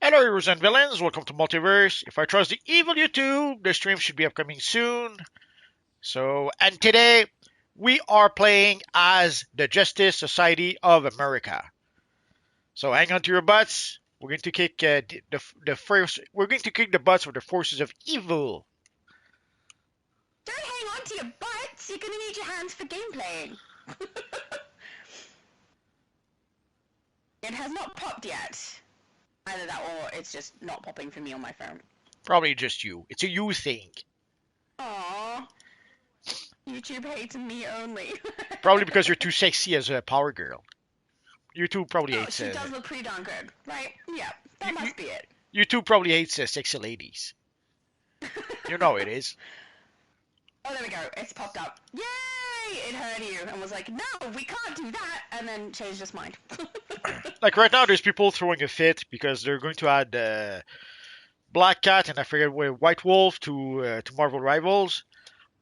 Hello, heroes and villains. Welcome to Multiverse. If I trust the evil YouTube, the stream should be upcoming soon. And today we are playing as the Justice Society of America. So hang on to your butts. We're going to kick the first. We're going to kick the butts of the forces of evil. Don't hang on to your butts. You're gonna need your hands for game playing. It has not popped yet. Either that or it's just not popping for me on my phone. Probably just you. It's a you thing. Aww. YouTube hates me only. Probably because you're too sexy as a power girl. YouTube probably Oh, hates. she does look pretty darn good, right? Yeah, that must be it. YouTube probably hates sexy ladies. You know it is. Oh, there we go. It's popped up. Yay! It heard you and was like, no, we can't do that, and then changed its mind. Like right now, there's people throwing a fit because they're going to add Black Cat and I forget White Wolf to Marvel Rivals,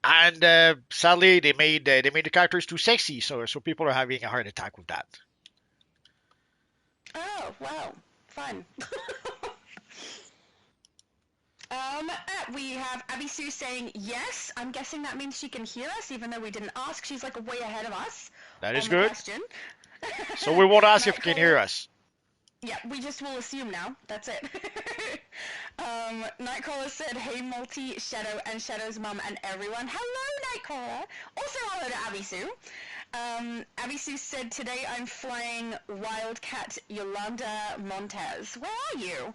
and sadly they made the characters too sexy, so people are having a heart attack with that. Oh, wow. Fun. We have Abby Sue saying yes. I'm guessing that means she can hear us, even though we didn't ask. She's like way ahead of us. That is good. Question. So we won't ask if you can hear us. Yeah, we just will assume now. That's it. Nightcrawler said, hey, Multi, Shadow, and Shadow's mum, and everyone. Hello, Nightcrawler. Also, hello to Abby Sue. Abby Sue said, today I'm flying Wildcat Yolanda Montez. Where are you?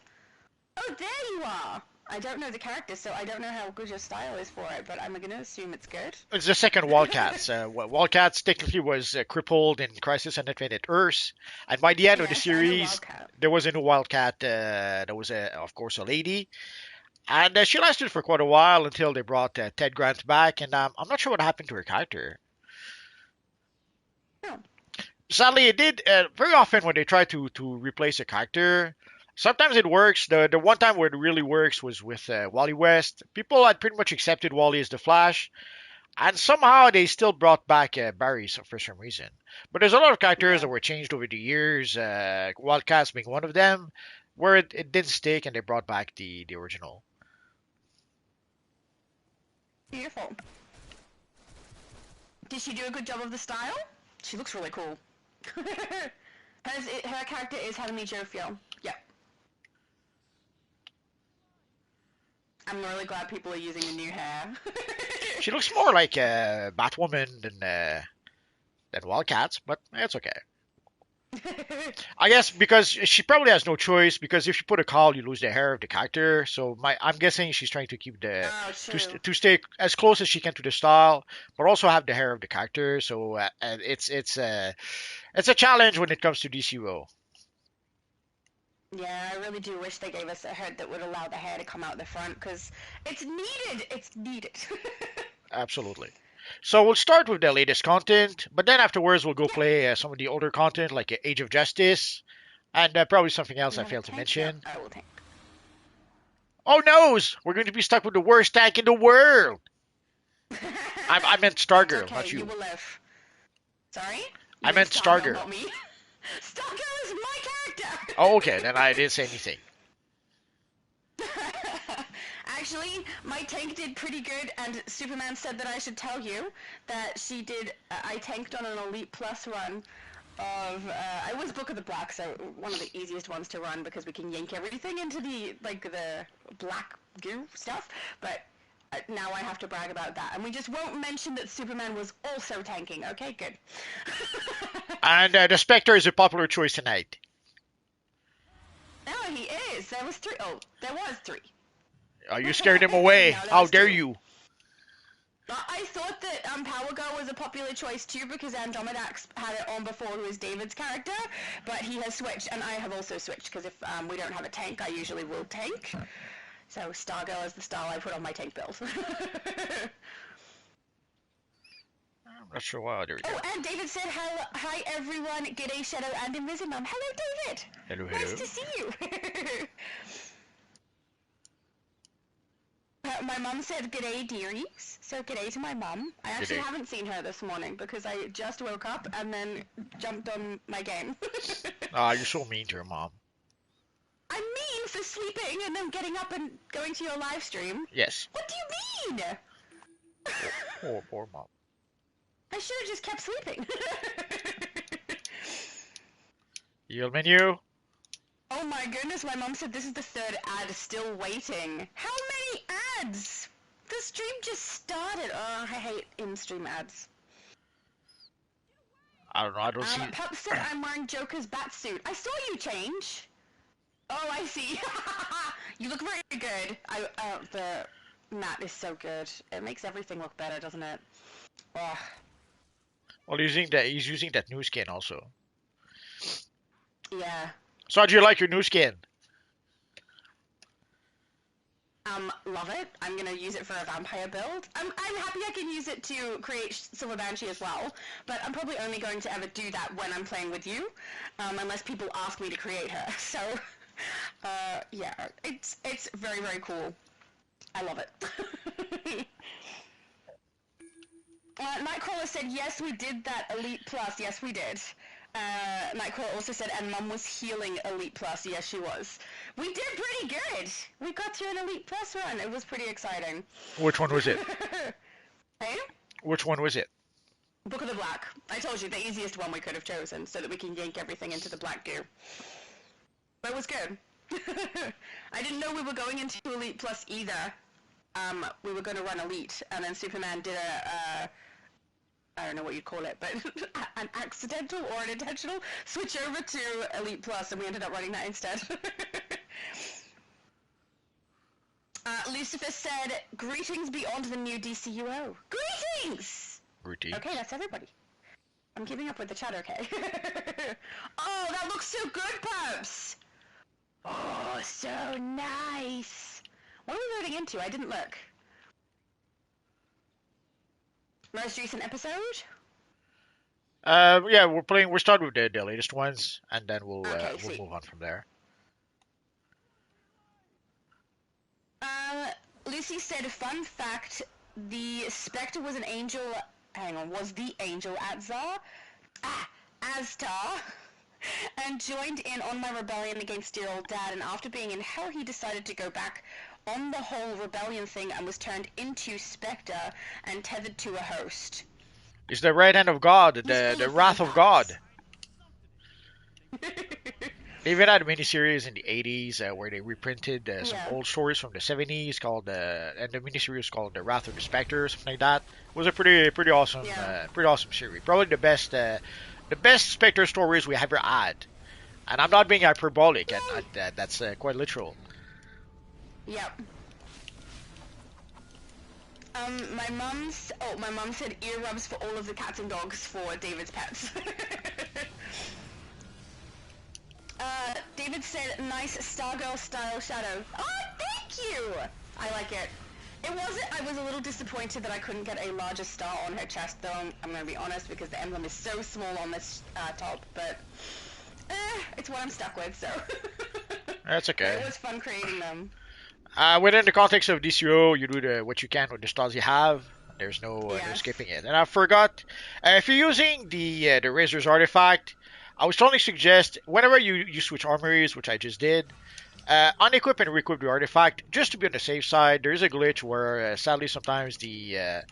Oh, there you are. I don't know the character, so I don't know how good your style is for it, but I'm going to assume it's good. It's the second Wildcats. Wildcats technically was crippled in Crisis on Infinite Earths, and by the end of the series, there was a new Wildcat. That was, of course, a lady, and she lasted for quite a while until they brought Ted Grant back, and I'm not sure what happened to her character. Oh. Sadly, it did very often when they try to replace a character. Sometimes it works. The one time where it really works was with Wally West. People had pretty much accepted Wally as the Flash, and somehow they still brought back Barry for some reason. But there's a lot of characters that were changed over the years, Wildcats being one of them, where it didn't stick and they brought back the original. Beautiful. Did she do a good job of the style? She looks really cool. Her character is Heavenly Jovial. Yeah. I'm really glad people are using the new hair. She looks more like Batwoman than Wildcats, but it's okay. I guess because she probably has no choice, because if you put a cowl, you lose the hair of the character. So I'm guessing she's trying to keep to stay as close as she can to the style, but also have the hair of the character. So it's a challenge when it comes to DCUO. Yeah, I really do wish they gave us a hood that would allow the hair to come out the front, because it's needed! It's needed! Absolutely. So we'll start with the latest content, but then afterwards we'll go play some of the older content, like Age of Justice, and probably something else I failed to mention. No, I will tank. Oh no! We're going to be stuck with the worst tank in the world! I meant Stargirl, okay, not you. You will live. Sorry? I meant Stargirl. Not me. Stargirl is my character! Oh, okay, then I didn't say anything. Actually, my tank did pretty good, and Superman said that I should tell you that she did. I tanked on an Elite Plus run of. I was Book of the Black, so one of the easiest ones to run because we can yank everything into the black goo stuff. But now I have to brag about that, and we just won't mention that Superman was also tanking. Okay, good. And the Spectre is a popular choice tonight. Oh, he is. There was three. Oh, there was three. Oh, you scared him away. No, How dare you? I thought that Power Girl was a popular choice too because Andromedax had it on before, who is David's character, but he has switched, and I have also switched because if we don't have a tank, I usually will tank. So Stargirl is the style I put on my tank build. I'm not sure why. There we go. Oh, and David said, hi everyone, G'day Shadow and Invisimum. Hello, David. Hello. Nice to see you. My mum said g'day dearies, so g'day to my mum. I actually haven't seen her this morning because I just woke up and then jumped on my game. You're so mean to your mom. I'm mean for sleeping and then getting up and going to your live stream. Yes. What do you mean? Poor mom. I should have just kept sleeping. Yield menu. Oh my goodness, my mom said this is the third ad still waiting. How many ads? The stream just started. Oh, I hate in-stream ads. I don't know. I don't see. Pup said I'm wearing Joker's batsuit. I saw you change. Oh, I see. You look very good. The mat is so good. It makes everything look better, doesn't it? Oh. Well, he's using that new skin also. Yeah. So how do you like your new skin? Love it. I'm gonna use it for a vampire build. I'm happy I can use it to create Silver Banshee as well, but I'm probably only going to ever do that when I'm playing with you, unless people ask me to create her. So, yeah, it's very, very cool. I love it. Nightcrawler said, yes, we did that Elite Plus. Yes, we did. Nightcrawler also said, and Mum was healing Elite Plus. Yes, she was. We did pretty good. We got through an Elite Plus run. It was pretty exciting. Which one was it? Hey? Which one was it? Book of the Black. I told you, the easiest one we could have chosen, so that we can yank everything into the black goo. But it was good. I didn't know we were going into Elite Plus either. We were going to run Elite, and then Superman did I don't know what you'd call it, but an accidental or an intentional switch over to Elite Plus, and we ended up running that instead. Lucifer said, greetings beyond the new DCUO. Greetings! Greetings. Okay, that's everybody. I'm keeping up with the chat, okay? Oh, that looks so good, Pups! Oh, so nice! What are we loading into? I didn't look. Most recent episode? Yeah, we're starting with the latest ones, and then we'll move on from there. Lucy said, fun fact, the Spectre was an angel, was the angel Aztar, and joined in on my rebellion against dear old dad, and after being in hell, he decided to go back on the whole rebellion thing and was turned into Spectre and tethered to a host. It's the right hand of God, the wrath of God. They even had a miniseries in the 80s where they reprinted some old stories from the 70s called, and the miniseries called The Wrath of the Spectre or something like that. It was a pretty awesome series. Probably the best Spectre stories we ever had. And I'm not being hyperbolic, and that's quite literal. Yep. My mum said ear rubs for all of the cats and dogs for David's pets. David said, nice Stargirl style shadow. Oh, thank you! I like it. I was a little disappointed that I couldn't get a larger star on her chest, though, I'm gonna be honest, because the emblem is so small on this top, but it's what I'm stuck with, so. That's okay. It was fun creating them. Within the context of DCUO, you do what you can with the stars you have. There's no skipping it. And I forgot, if you're using the Razor's artifact, I would strongly suggest whenever you switch armories, which I just did, unequip and requip the artifact just to be on the safe side. There is a glitch where sadly sometimes the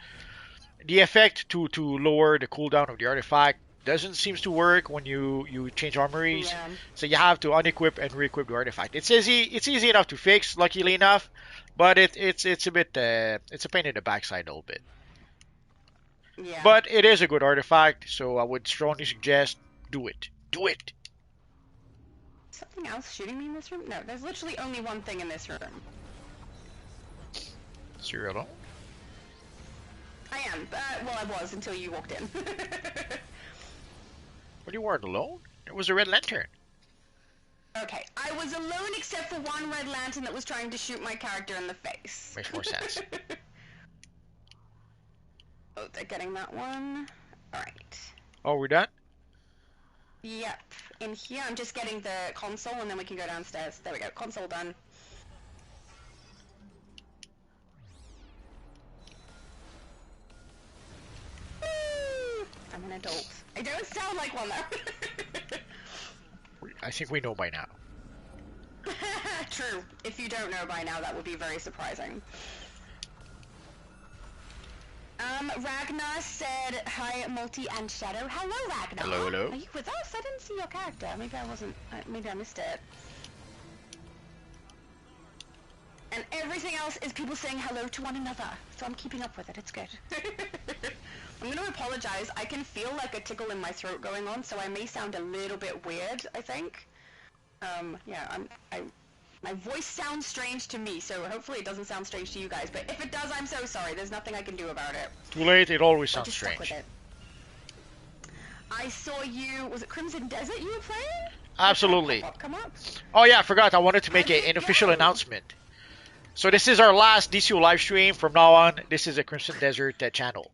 effect to lower the cooldown of the artifact doesn't seem to work when you change armories. Yeah. So you have to unequip and re-equip the artifact. It's easy enough to fix, luckily enough, but it's a bit it's a pain in the backside a little bit. Yeah. But it is a good artifact, so I would strongly suggest do it. Do it. Something else shooting me in this room? No, there's literally only one thing in this room. So you're alone? I am. Well, I was until you walked in. But you weren't alone. There was a red lantern. Okay, I was alone except for one red lantern that was trying to shoot my character in the face. Makes more sense. Oh, they're getting that one. Alright. Oh, we're done? Yep. In here, I'm just getting the console and then we can go downstairs. There we go. Console done. Woo! I'm an adult. I don't sound like one though. I think we know by now. True. If you don't know by now, that would be very surprising. Ragnar said, hi, Multi and Shadow. Hello, Ragnar. Hello, hello. Are you with us? I didn't see your character. Maybe I wasn't, maybe I missed it. And everything else is people saying hello to one another. So I'm keeping up with it. It's good. I'm going to apologize. I can feel like a tickle in my throat going on, so I may sound a little bit weird, I think. Yeah, my voice sounds strange to me, so hopefully it doesn't sound strange to you guys. But if it does, I'm so sorry. There's nothing I can do about it. Too late, it always I'm sounds just stuck strange. with it. I saw you, was it Crimson Desert you were playing? Absolutely. Come up. Oh yeah, I forgot. I wanted to make an official announcement. So this is our last DCUO live stream. From now on, this is a Crimson Desert channel.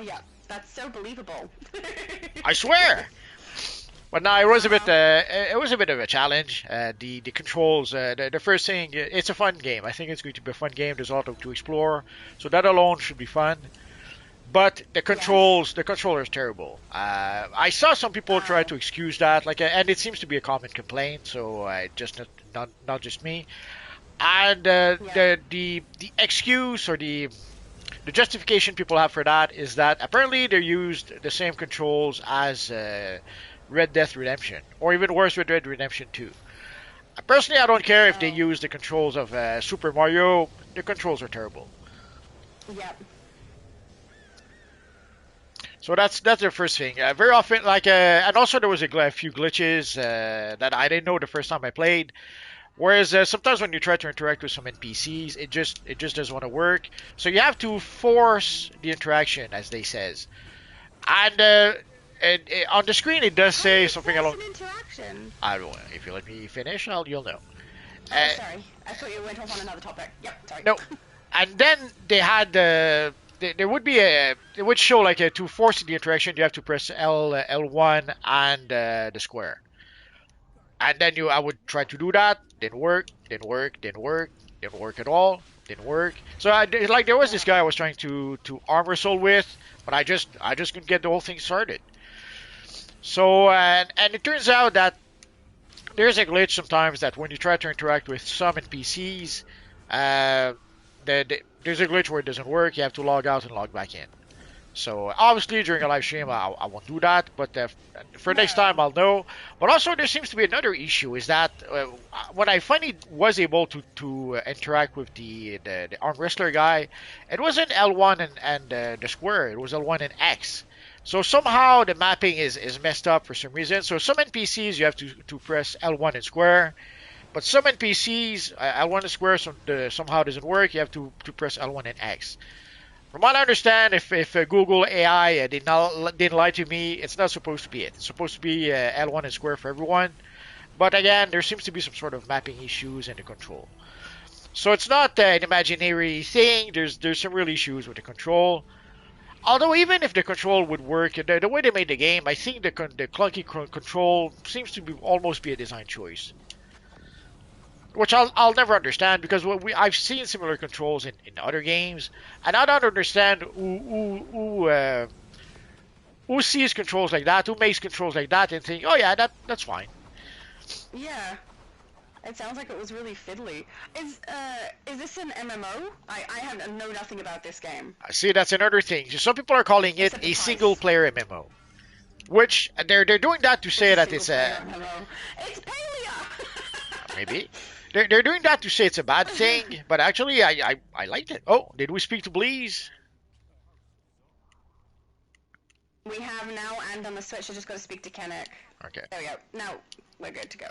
Yeah, that's so believable. I swear. But no, it was a bit. It was a bit of a challenge. The controls. The first thing. It's a fun game. I think it's going to be a fun game. There's a lot to explore. So that alone should be fun. But the controls. The controller is terrible. I saw some people try to excuse that, and it seems to be a common complaint. So just not just me. And the excuse or the justification people have for that is that apparently they used the same controls as Red Death Redemption, or even worse, Red Dead Redemption 2. Personally, I don't care if they use the controls of Super Mario. The controls are terrible. Yep. So that's the first thing. Very often, and also there was a few glitches that I didn't know the first time I played. Whereas sometimes when you try to interact with some NPCs, it just doesn't want to work. So you have to force the interaction, as they says. And on the screen it does say something along. An interaction. I don't know. If you let me finish, you'll know. Oh, sorry. I thought you went off on another topic. Yep. Sorry. No. And then they had there would be it would show to force the interaction you have to press L1 and the square. And then I would try to do that. Didn't work at all. Didn't work. So there was this guy I was trying to arm wrestle with, but I just couldn't get the whole thing started. So and it turns out that there's a glitch sometimes that when you try to interact with some NPCs, there's a glitch where it doesn't work. You have to log out and log back in. So obviously during a live stream I won't do that, but for next time I'll know. But also there seems to be another issue is that when I finally was able to interact with the arm wrestler guy, it wasn't L1 and the square, it was L1 and X. So somehow the mapping is messed up for some reason. So some NPCs you have to press L1 and square, but some NPCs L1 and square somehow doesn't work. You have to press L1 and X. From what I understand, if Google AI didn't lie to me, it's not supposed to be it. It's supposed to be L1 and square for everyone. But again, there seems to be some sort of mapping issues in the control. So it's not an imaginary thing. There's some real issues with the control. Although even if the control would work, the way they made the game, I think the clunky control seems to almost be a design choice. Which I'll never understand because I've seen similar controls in other games, and I don't understand who sees controls like that, who makes controls like that, and think, oh yeah, that's fine. Yeah, it sounds like it was really fiddly. Is this an MMO? I know nothing about this game. See, that's another thing. Some people are calling it a single-player MMO, which they're doing that to say that it's a. It's Palea. Maybe. They're doing that to say it's a bad thing, but actually I liked it. Oh, did we speak to Bleeze? We have now, and on the Switch I just got to speak to Kennick. Okay. There we go. Now we're good to go.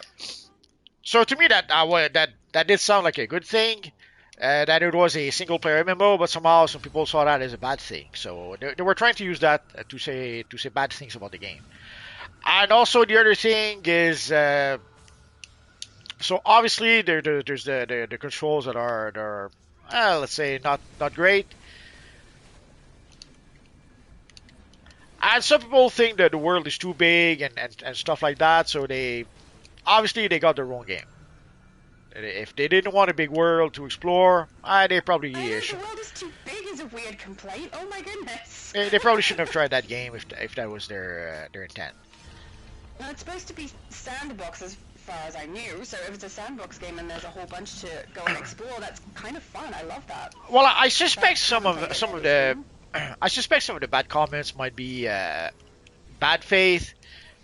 So to me that did sound like a good thing, that it was a single player MMO, but somehow some people saw that as a bad thing. So they were trying to use that to say bad things about the game. And also the other thing is. So obviously there's the controls that are let's say not great, and some people think that the world is too big and stuff like that. So they got the wrong game. If they didn't want a big world to explore, they probably the world is too big is a weird complaint. Oh my goodness. They probably shouldn't have tried that game if that was their intent. No, it's supposed to be sandboxes far as I knew. So if it's a sandbox game and there's a whole bunch to go and explore, that's kind of fun. I love that. Well, I suspect But some haven't of played some it of yet, the I suspect some of the bad comments might be bad faith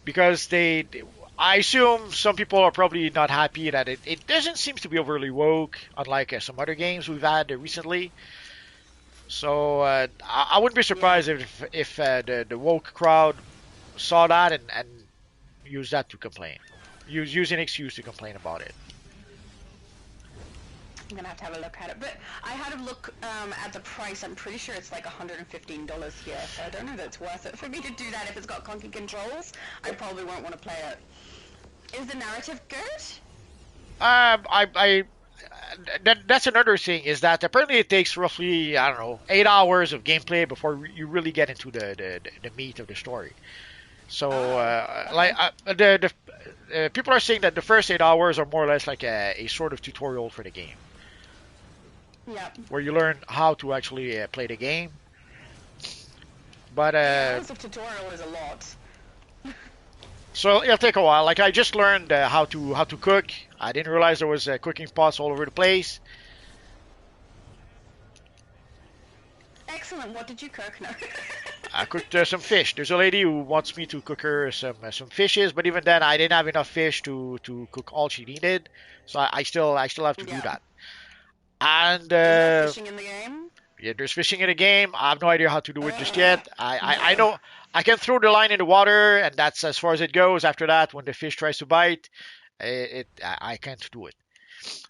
because I assume some people are probably not happy that it doesn't seem to be overly woke, unlike some other games we've had recently. So I wouldn't be Yeah. surprised if the woke crowd saw that and used that to complain, use an excuse to complain about it. I'm gonna have to have a look at it. But I had a look at the price. I'm pretty sure it's like $115 here, so I don't know that it's worth it for me to do that. If it's got clunky controls, I probably won't want to play it. Is the narrative good? I that's another thing is that apparently it takes roughly I don't know 8 hours of gameplay before you really get into the meat of the story. So Okay. the people are saying that the first 8 hours are more or less like a sort of tutorial for the game, Yep. where you learn how to actually play the game. But 8 hours of tutorial is a lot. so it'll take a while. Like I just learned how to cook. I didn't realize there was cooking pots all over the place. Excellent. What did you cook? No. I cooked some fish. There's a lady who wants me to cook her some fishes, but even then I didn't have enough fish to cook all she needed, so I still have to do Yeah. that. And Is there fishing in the game? yeah, there's fishing in the game. I have no idea how to do it just Uh, yet. I no. know I can throw the line in the water, and that's as far as it goes. After that, when the fish tries to bite, I can't do it.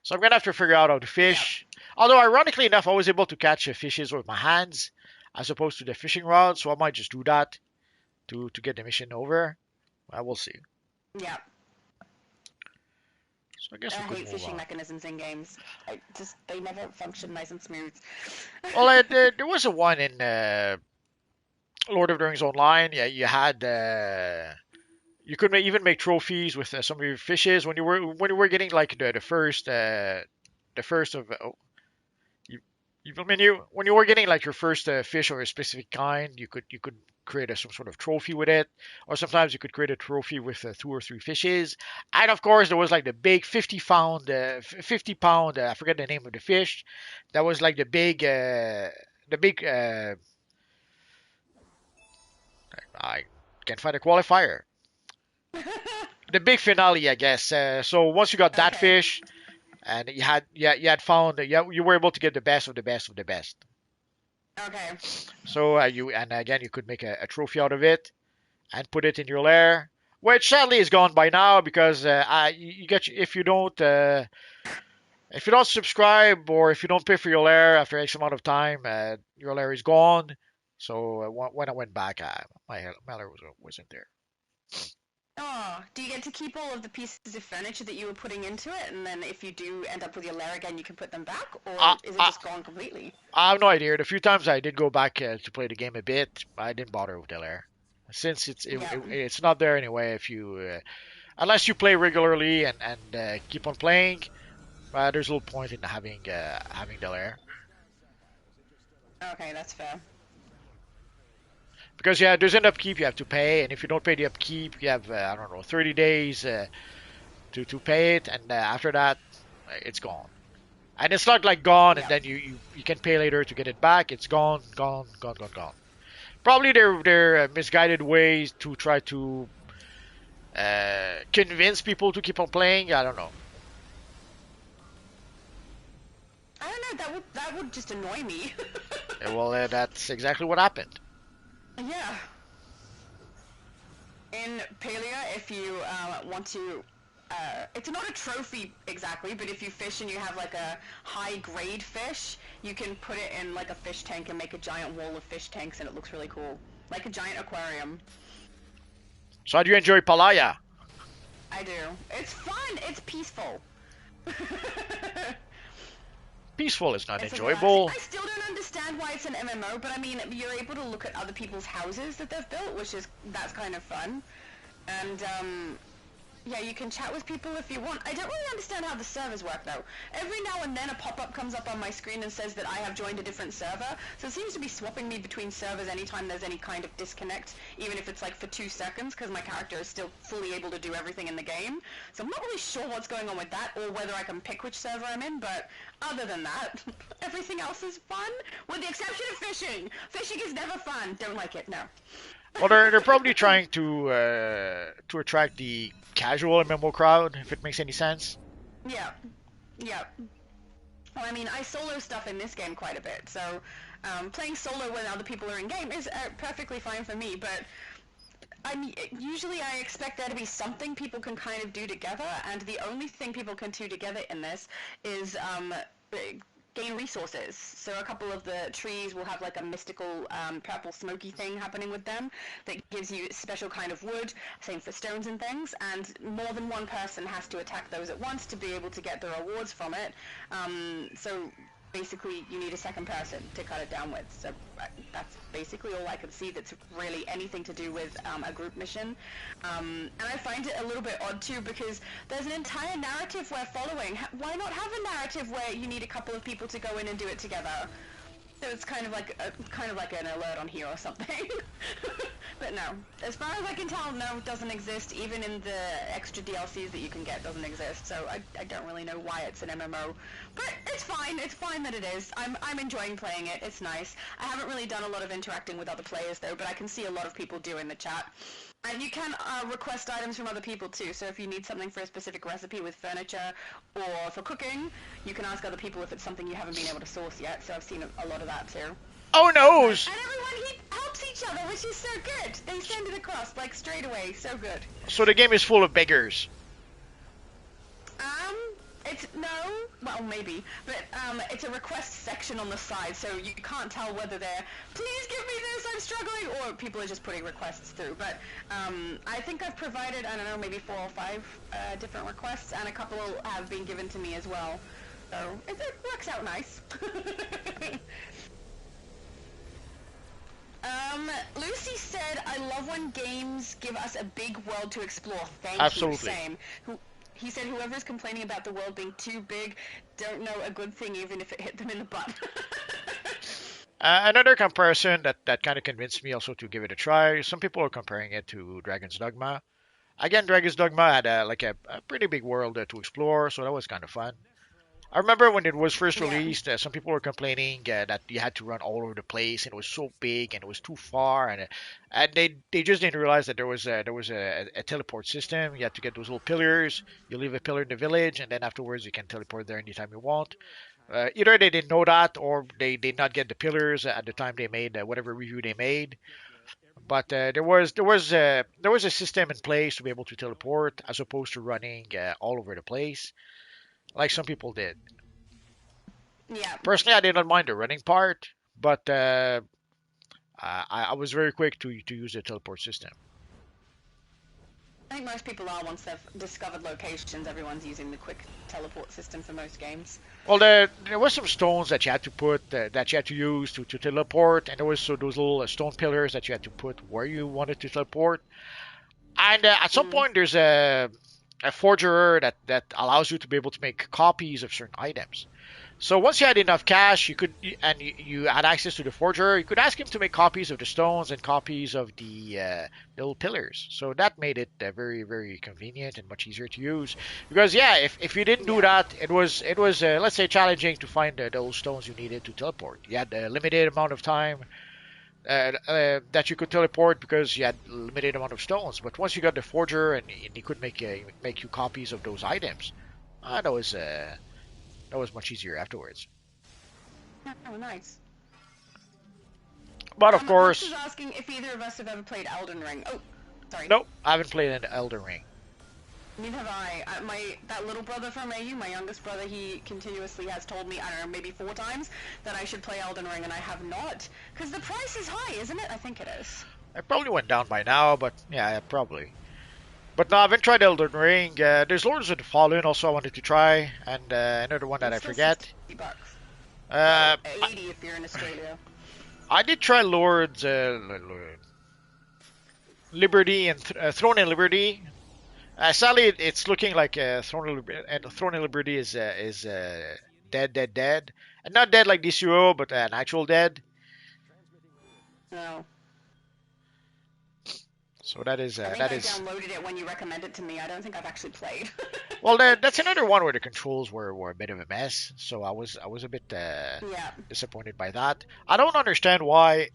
So I'm gonna have to figure out how to Yeah. fish. Although ironically enough, I was able to catch fishes with my hands as opposed to the fishing rod, so I might just do that to get the mission over. I will see. Yeah. So I guess I we could hate move fishing on. mechanisms in games. They never function nice and smooth. Well, there was a one in Lord of the Rings Online. Yeah, you had you could even make trophies with some of your fishes when you were getting like the first of you, I mean you when you were getting like your first fish of a specific kind, you could create some sort of trophy with it, or sometimes you could create a trophy with 2 or 3 fishes, and of course there was like the big 50 pound I forget the name of the fish, that was like the big I can't find a qualifier. The big finale, I guess. So once you got that Okay. fish, and you had found you were able to get the best of the best of the best. Okay. So you and again you could make a trophy out of it and put it in your lair, which sadly is gone by now because you get if you don't subscribe or if you don't pay for your lair after X amount of time, your lair is gone. So when I went back, my lair wasn't there. Oh, do you get to keep all of the pieces of furniture that you were putting into it, and then if you do end up with your lair again, you can put them back, I, or is it I, just gone completely? I have no idea. The few times I did go back to play the game a bit, I didn't bother with the lair since Yeah. it's not there anyway. If you unless you play regularly and keep on playing, there's little point in having the lair Okay, that's fair. because yeah, there's an upkeep you have to pay, and if you don't pay the upkeep, you have I don't know 30 days to pay it, and after that, it's gone. And it's not like gone, and Yeah. then you can pay later to get it back. It's gone, gone, gone, gone, gone. Probably they're misguided ways to try to convince people to keep on playing. I don't know. I don't know. That would just annoy me. Well, that's exactly what happened. Yeah. In Palia, if you want to, it's not a trophy exactly, but if you fish and you have like a high grade fish, you can put it in like a fish tank and make a giant wall of fish tanks, and it looks really cool, like a giant aquarium. So how do you enjoy Palaya? I do. It's fun. It's peaceful. Peaceful is not It's like relaxing. enjoyable. I still don't understand why it's an MMO, but I mean, you're able to look at other people's houses that they've built, that's kind of fun. And Yeah, you can chat with people if you want. I don't really understand how the servers work, though. Every now and then a pop-up comes up on my screen and says that I have joined a different server, so it seems to be swapping me between servers anytime there's any kind of disconnect, even if it's like for 2 seconds, because my character is still fully able to do everything in the game. So I'm not really sure what's going on with that, or whether I can pick which server I'm in, but other than that, everything else is fun, with the exception of fishing. Fishing is never fun. Don't like it, no. Well, they're probably trying to attract the casual MMO crowd, if it makes any sense. Yeah. Yeah. Well, I mean, I solo stuff in this game quite a bit, so playing solo when other people are in game is perfectly fine for me, but usually I expect there to be something people can kind of do together, and the only thing people can do together in this is gain resources. So a couple of the trees will have like a mystical purple smoky thing happening with them that gives you a special kind of wood, same for stones and things, and more than one person has to attack those at once to be able to get the rewards from it. So basically you need a second person to cut it down with. So that's basically all I can see that's really anything to do with a group mission. And I find it a little bit odd too, because there's an entire narrative we're following. Why not have a narrative where you need a couple of people to go in and do it together? So it's kind of like an alert on here or something. But no, as far as I can tell, no, it doesn't exist. Even in the extra DLCs that you can get, doesn't exist. So I don't really know why it's an MMO, but it's fine. It's fine that it is. I'm enjoying playing it. It's nice. I haven't really done a lot of interacting with other players though, but I can see a lot of people do in the chat. And you can request items from other people too, so if you need something for a specific recipe with furniture or for cooking, you can ask other people if it's something you haven't been able to source yet, so I've seen a lot of that too. Oh no! And everyone helps each other, which is so good! They send it across, like, straight away, so good. So the game is full of beggars. It's, no, well, maybe, but, it's a request section on the side, so you can't tell whether they're, please give me this, I'm struggling, or people are just putting requests through, but, I think I've provided, I don't know, maybe 4 or 5, different requests, and a couple have been given to me as well, so it works out nice. Lucy said, I love when games give us a big world to explore. Thank Absolutely. you, same. He said whoever's complaining about the world being too big don't know a good thing even if it hit them in the butt. Another comparison that kind of convinced me also to give it a try. Some people are comparing it to Dragon's Dogma. Again, Dragon's Dogma had a pretty big world to explore, so that was kind of fun. I remember when it was first Yeah. released, some people were complaining that you had to run all over the place and it was so big and it was too far, and they just didn't realize that there was a teleport system. You had to get those little pillars. You leave a pillar in the village, and then afterwards you can teleport there anytime you want. Either they didn't know that, or they did not get the pillars at the time they made whatever review they made. But there was a system in place to be able to teleport as opposed to running all over the place like some people did. Yeah. Personally, I did not mind the running part, but I was very quick to use the teleport system. I think most people are once they've discovered locations. Everyone's using the quick teleport system for most games. Well, there was some stones that you had to put that you had to use to teleport, and there was so those little stone pillars that you had to put where you wanted to teleport. And at some point, there's a forger that allows you to be able to make copies of certain items. So once you had enough cash, you had access to the forger, you could ask him to make copies of the stones and copies of the little pillars. So that made it very very convenient and much easier to use. Because yeah, if you didn't do that, it was let's say challenging to find those stones you needed to teleport. You had a limited amount of time that you could teleport because you had limited amount of stones. But once you got the forger and he could make you copies of those items, that was much easier afterwards. Oh, nice. But of course, This is asking if either of us have ever played Elden Ring. Oh, sorry. nope, I haven't played an Elden Ring. Neither have I. That little brother from AU, my youngest brother, he continuously has told me, I don't know, maybe 4 times, that I should play Elden Ring, and I have not. Because the price is high, isn't it? I think it is. It probably went down by now, but yeah, probably. But no, I haven't tried Elden Ring. There's Lords of the Fallen also I wanted to try, and another one that It's I still forget. $60. Uh, 80 if you're in Australia. I did try Lords Liberty and Throne and Liberty. Sadly, it's looking like Throne of Liberty is dead, and not dead like DCUO, but an actual dead. No. So that is I think that I is downloaded it when you recommended it to me. I don't think I've actually played. well, that's another one where the controls were a bit of a mess. So I was a bit Yeah. disappointed by that. I don't understand why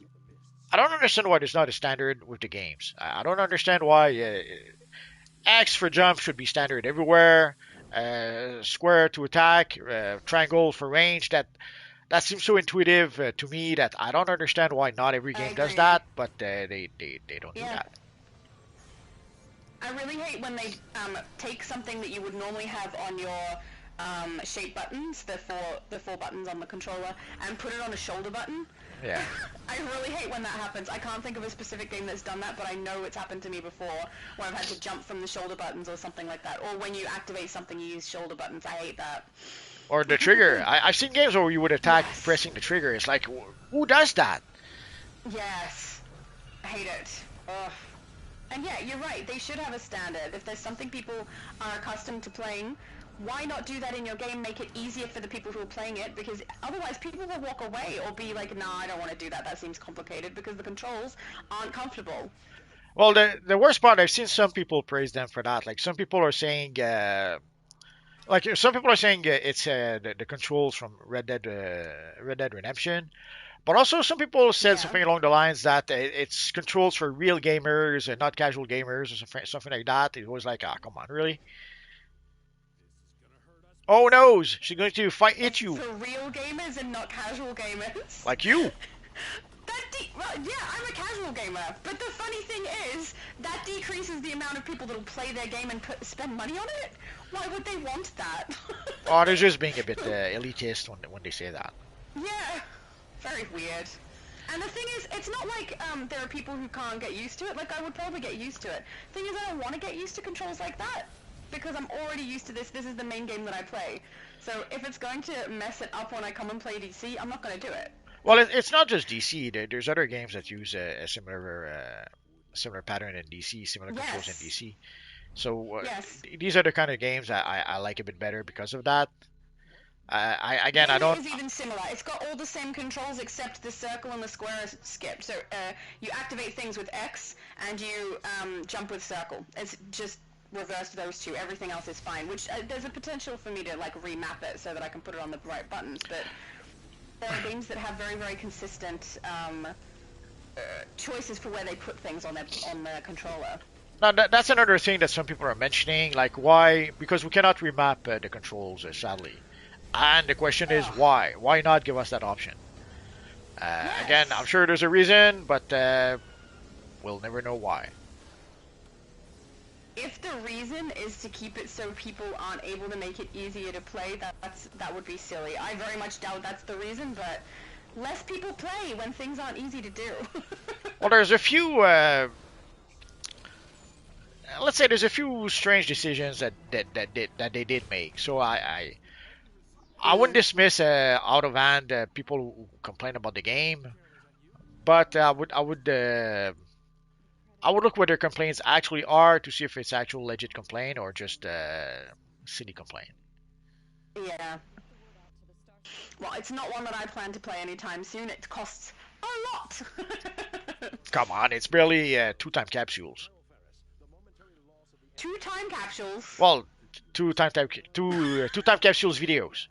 there's not a standard with the games. I don't understand why X for jump should be standard everywhere. Square to attack, triangle for range. That seems so intuitive to me that I don't understand why not every I game does agree. that, but they don't do Yeah. that. I really hate when they take something that you would normally have on your shape buttons, the four buttons on the controller, and put it on a shoulder button. Yeah. I really hate when that happens. I can't think of a specific game that's done that, but I know it's happened to me before, where I've had to jump from the shoulder buttons or something like that. Or when you activate something, you use shoulder buttons. I hate that. Or the trigger. I've seen games where you would attack Yes. pressing the trigger. It's like, who does that? Yes. I hate it. Ugh. And yeah, you're right. They should have a standard. If there's something people are accustomed to playing, why not do that in your game? Make it easier for the people who are playing it, because otherwise people will walk away or be like, nah, I don't want to do that. That seems complicated, because the controls aren't comfortable. Well, the worst part, I've seen some people praise them for that. Like some people are saying, it's the controls from Red Dead Redemption. But also, some people said Yeah. something along the lines that it's controls for real gamers and not casual gamers or something like that. It was like, ah, come on, really? Oh no, she's going to fight hit It's you for real gamers and not casual gamers. like you. Well, yeah, I'm a casual gamer, but the funny thing is, that decreases the amount of people that'll play their game and spend money on it. Why would they want that? Oh, they're just being a bit elitist when they say that. Yeah, very weird. And the thing is, it's not like there are people who can't get used to it. Like, I would probably get used to it. Thing is, I don't want to get used to controls like that, because I'm already used to this. This is the main game that I play. So if it's going to mess it up when I come and play DC, I'm not going to do it. Well, it's not just DC. There's other games that use a similar pattern in DC, similar controls in Yes. DC. So Yes. these are the kind of games that I like a bit better because of that. I This don't. is even similar. It's got all the same controls except the circle and the square is skipped. So you activate things with X and you jump with circle. It's just reversed those two. Everything else is fine. Which there's a potential for me to like remap it so that I can put it on the right buttons. But there are games that have very very consistent choices for where they put things on their controller. Now that's another thing that some people are mentioning. Like why? Because we cannot remap the controls, sadly. And the question is Ugh. why? Why not give us that option? Again, I'm Yes. sure there's a reason, but we'll never know why. If the reason is to keep it so people aren't able to make it easier to play, that would be silly. I very much doubt that's the reason, but less people play when things aren't easy to do. Well, there's a few. Let's say there's a few strange decisions that they did make. So I wouldn't Mm. dismiss out of hand people who complain about the game, but I would look what their complaints actually are to see if it's actual legit complaint or just silly complaint. Yeah. Well, it's not one that I plan to play anytime soon. It costs a lot. Come on, it's barely two-time capsules. Two time capsules. Well, two-time capsules videos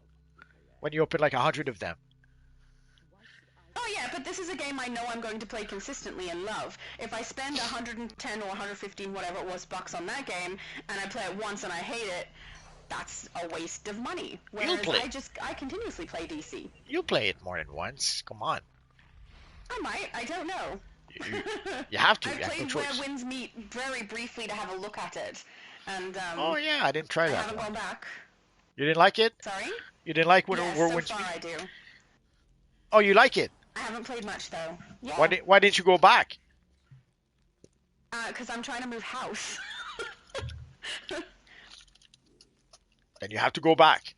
when you open like 100 of them. Oh yeah, but this is a game I know I'm going to play consistently and love. If I spend 110 or 115, whatever it was, bucks on that game, and I play it once and I hate it, that's a waste of money. You'll Whereas play. I continuously play DC. You'll play it more than once. Come on. I might, I don't know. You, you have to. I You have no played Where choice. Winds Meet very briefly to have a look at it, and Oh yeah, I didn't try I that haven't one. gone back. You didn't like it? Sorry? You didn't like when Yes, War so Winds far Me? I do. Oh, you like it? I haven't played much though. Why Yeah, why didn't you go back? because I'm trying to move house. Then you have to go back.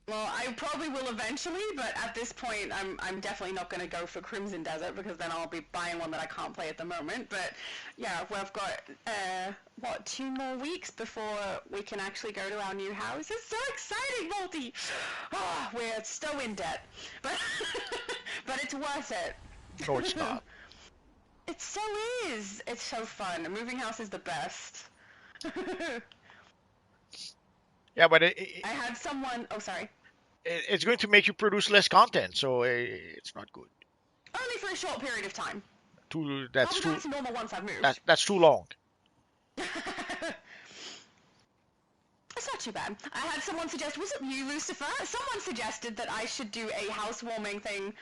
Well, I probably will eventually, but at this point, I'm definitely not going to go for Crimson Desert because then I'll be buying one that I can't play at the moment. But yeah, we've got what 2 more weeks before we can actually go to our new house. It's so exciting, Multi. Oh, we're so in debt, but but it's worth it. No, it's not. It so is. It's so fun. A moving house is the best. Yeah, but I had someone. Oh, sorry. it's going to make you produce less content, so it's not good. Only for a short period of time. That's I'll be too back to normal once I've moved. that's too long. It's not too bad. I had someone suggest, was it you, Lucifer? Someone suggested that I should do a housewarming thing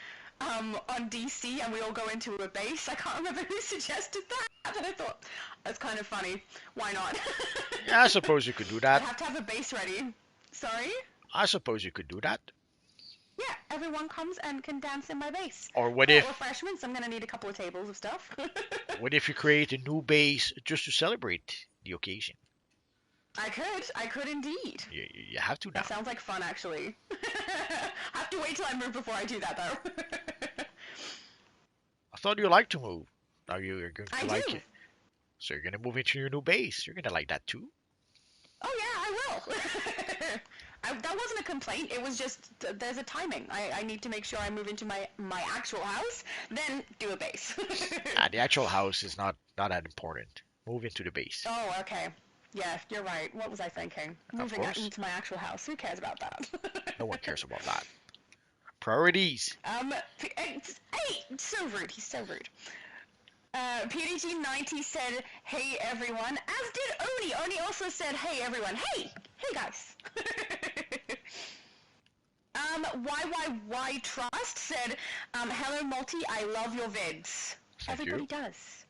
on DC and we all go into a base. I can't remember who suggested that, and I thought, that's kind of funny. Why not? Yeah, I suppose you could do I that. have to have a base ready. Sorry? I suppose you could do that. Yeah, everyone comes and can dance in my base. Or what Well, if refreshments, I'm going to need a couple of tables of stuff. what if you create a new base just to celebrate the occasion? I could indeed. You have to now. That sounds like fun, actually. I have to wait till I move before I do that, though. I thought you liked to move. Now you're going to I like do. it. So you're going to move into your new base. You're going to like that too. Oh yeah, I will. That wasn't a complaint. It was just there's a timing. I need to make sure I move into my actual house, then do a base. The actual house is not that important. Move into the base. Oh, okay. Yeah, you're right. What was I thinking? Moving into my actual house. Who cares about that? No one cares about that. Priorities. Hey, so rude. He's so rude. PDG90 said, "Hey everyone," as did Oni. Oni also said, "Hey everyone." Hey guys. YYY Trust said, "Hello Multi, I love your vids." Thank Everybody you. does.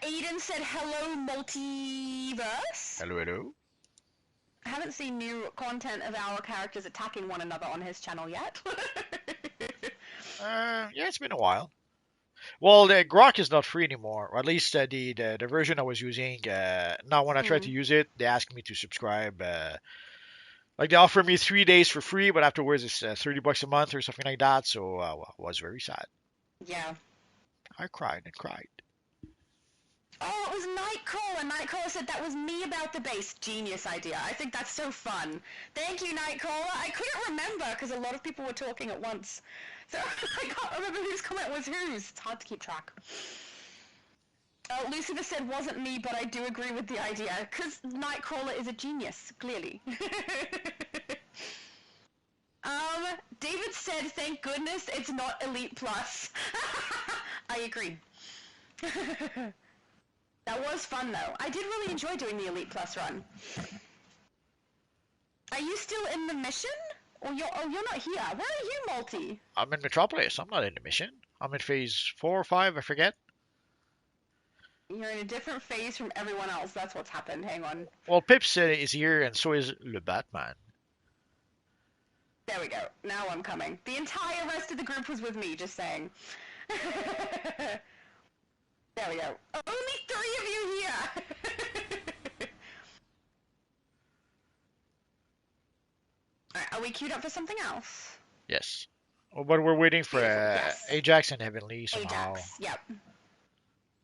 Aiden said, "Hello Multiverse." Hello. I haven't seen new content of our characters attacking one another on his channel yet. Yeah, it's been a while. Well, the Grok is not free anymore, or at least the version I was using. Now, when I try to use it, they ask me to subscribe. Like they offer me 3 days for free, but afterwards it's $30 a month or something like that. So well, I was very sad. Yeah. I cried and cried. Oh, it was Nightcrawler. Nightcrawler said that was me about the base. Genius idea. I think that's so fun. Thank you, Nightcrawler. I couldn't remember because a lot of people were talking at once. So I can't remember whose comment was whose. It's hard to keep track. Lucifer said wasn't me, but I do agree with the idea because Nightcrawler is a genius, clearly. David said, "Thank goodness it's not Elite Plus." I agree. That was fun, though. I did really enjoy doing the Elite Plus run. Are you still in the mission? Or you're not here. Where are you, Multi? I'm in Metropolis. I'm not in the mission. I'm in phase 4 or 5. I forget. You're in a different phase from everyone else. That's what's happened. Hang on. Well, Pips is here, and so is Le Batman. There we go. Now I'm coming. The entire rest of the group was with me, just saying. There we go. Only 3 of you here! Alright, are we queued up for something else? Yes. Oh, but we're waiting for Yes. Ajax and Heavenly somehow. Ajax, yep.